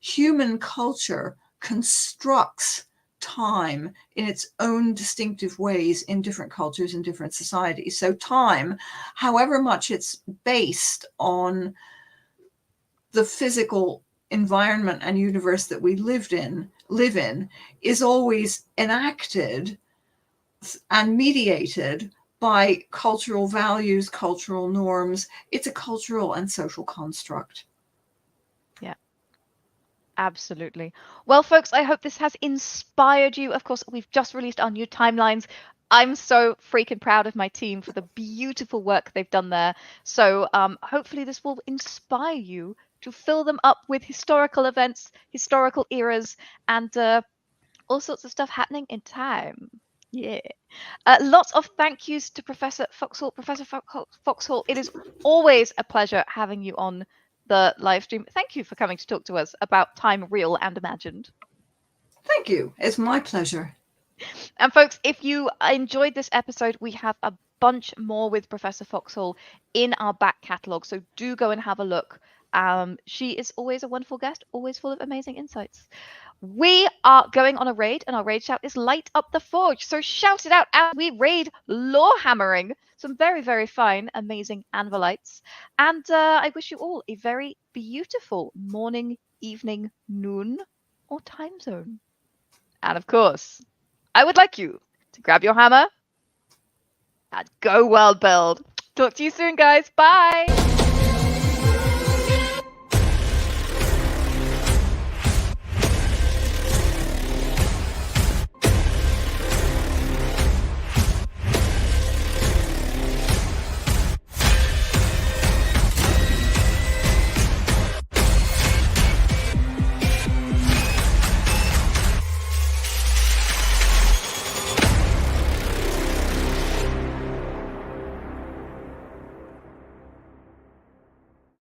B: human culture constructs time in its own distinctive ways in different cultures and different societies. So time, however much it's based on the physical environment and universe that we live in, is always enacted and mediated by cultural values, cultural norms. It's a cultural and social construct.
A: Absolutely. Well, folks, I hope this has inspired you. Of course, we've just released our new timelines. I'm so freaking proud of my team for the beautiful work they've done there. So hopefully this will inspire you to fill them up with historical events, historical eras, and all sorts of stuff happening in time. Yeah. Lots of thank yous to Professor Foxhall. Professor Foxhall, it is always a pleasure having you on the live stream. Thank you for coming to talk to us about time real and imagined.
B: Thank you. It's my pleasure.
A: And folks, if you enjoyed this episode, we have a bunch more with Professor Foxhall in our back catalogue, so do go and have a look. She is always a wonderful guest, always full of amazing insights. We are going on a raid, and our raid shout is Light Up the Forge. So shout it out as we raid Lore Hammering. Some very, very fine, amazing Anvilites. And I wish you all a very beautiful morning, evening, noon, or time zone. And of course, I would like you to grab your hammer and go world build. Talk to you soon, guys. Bye.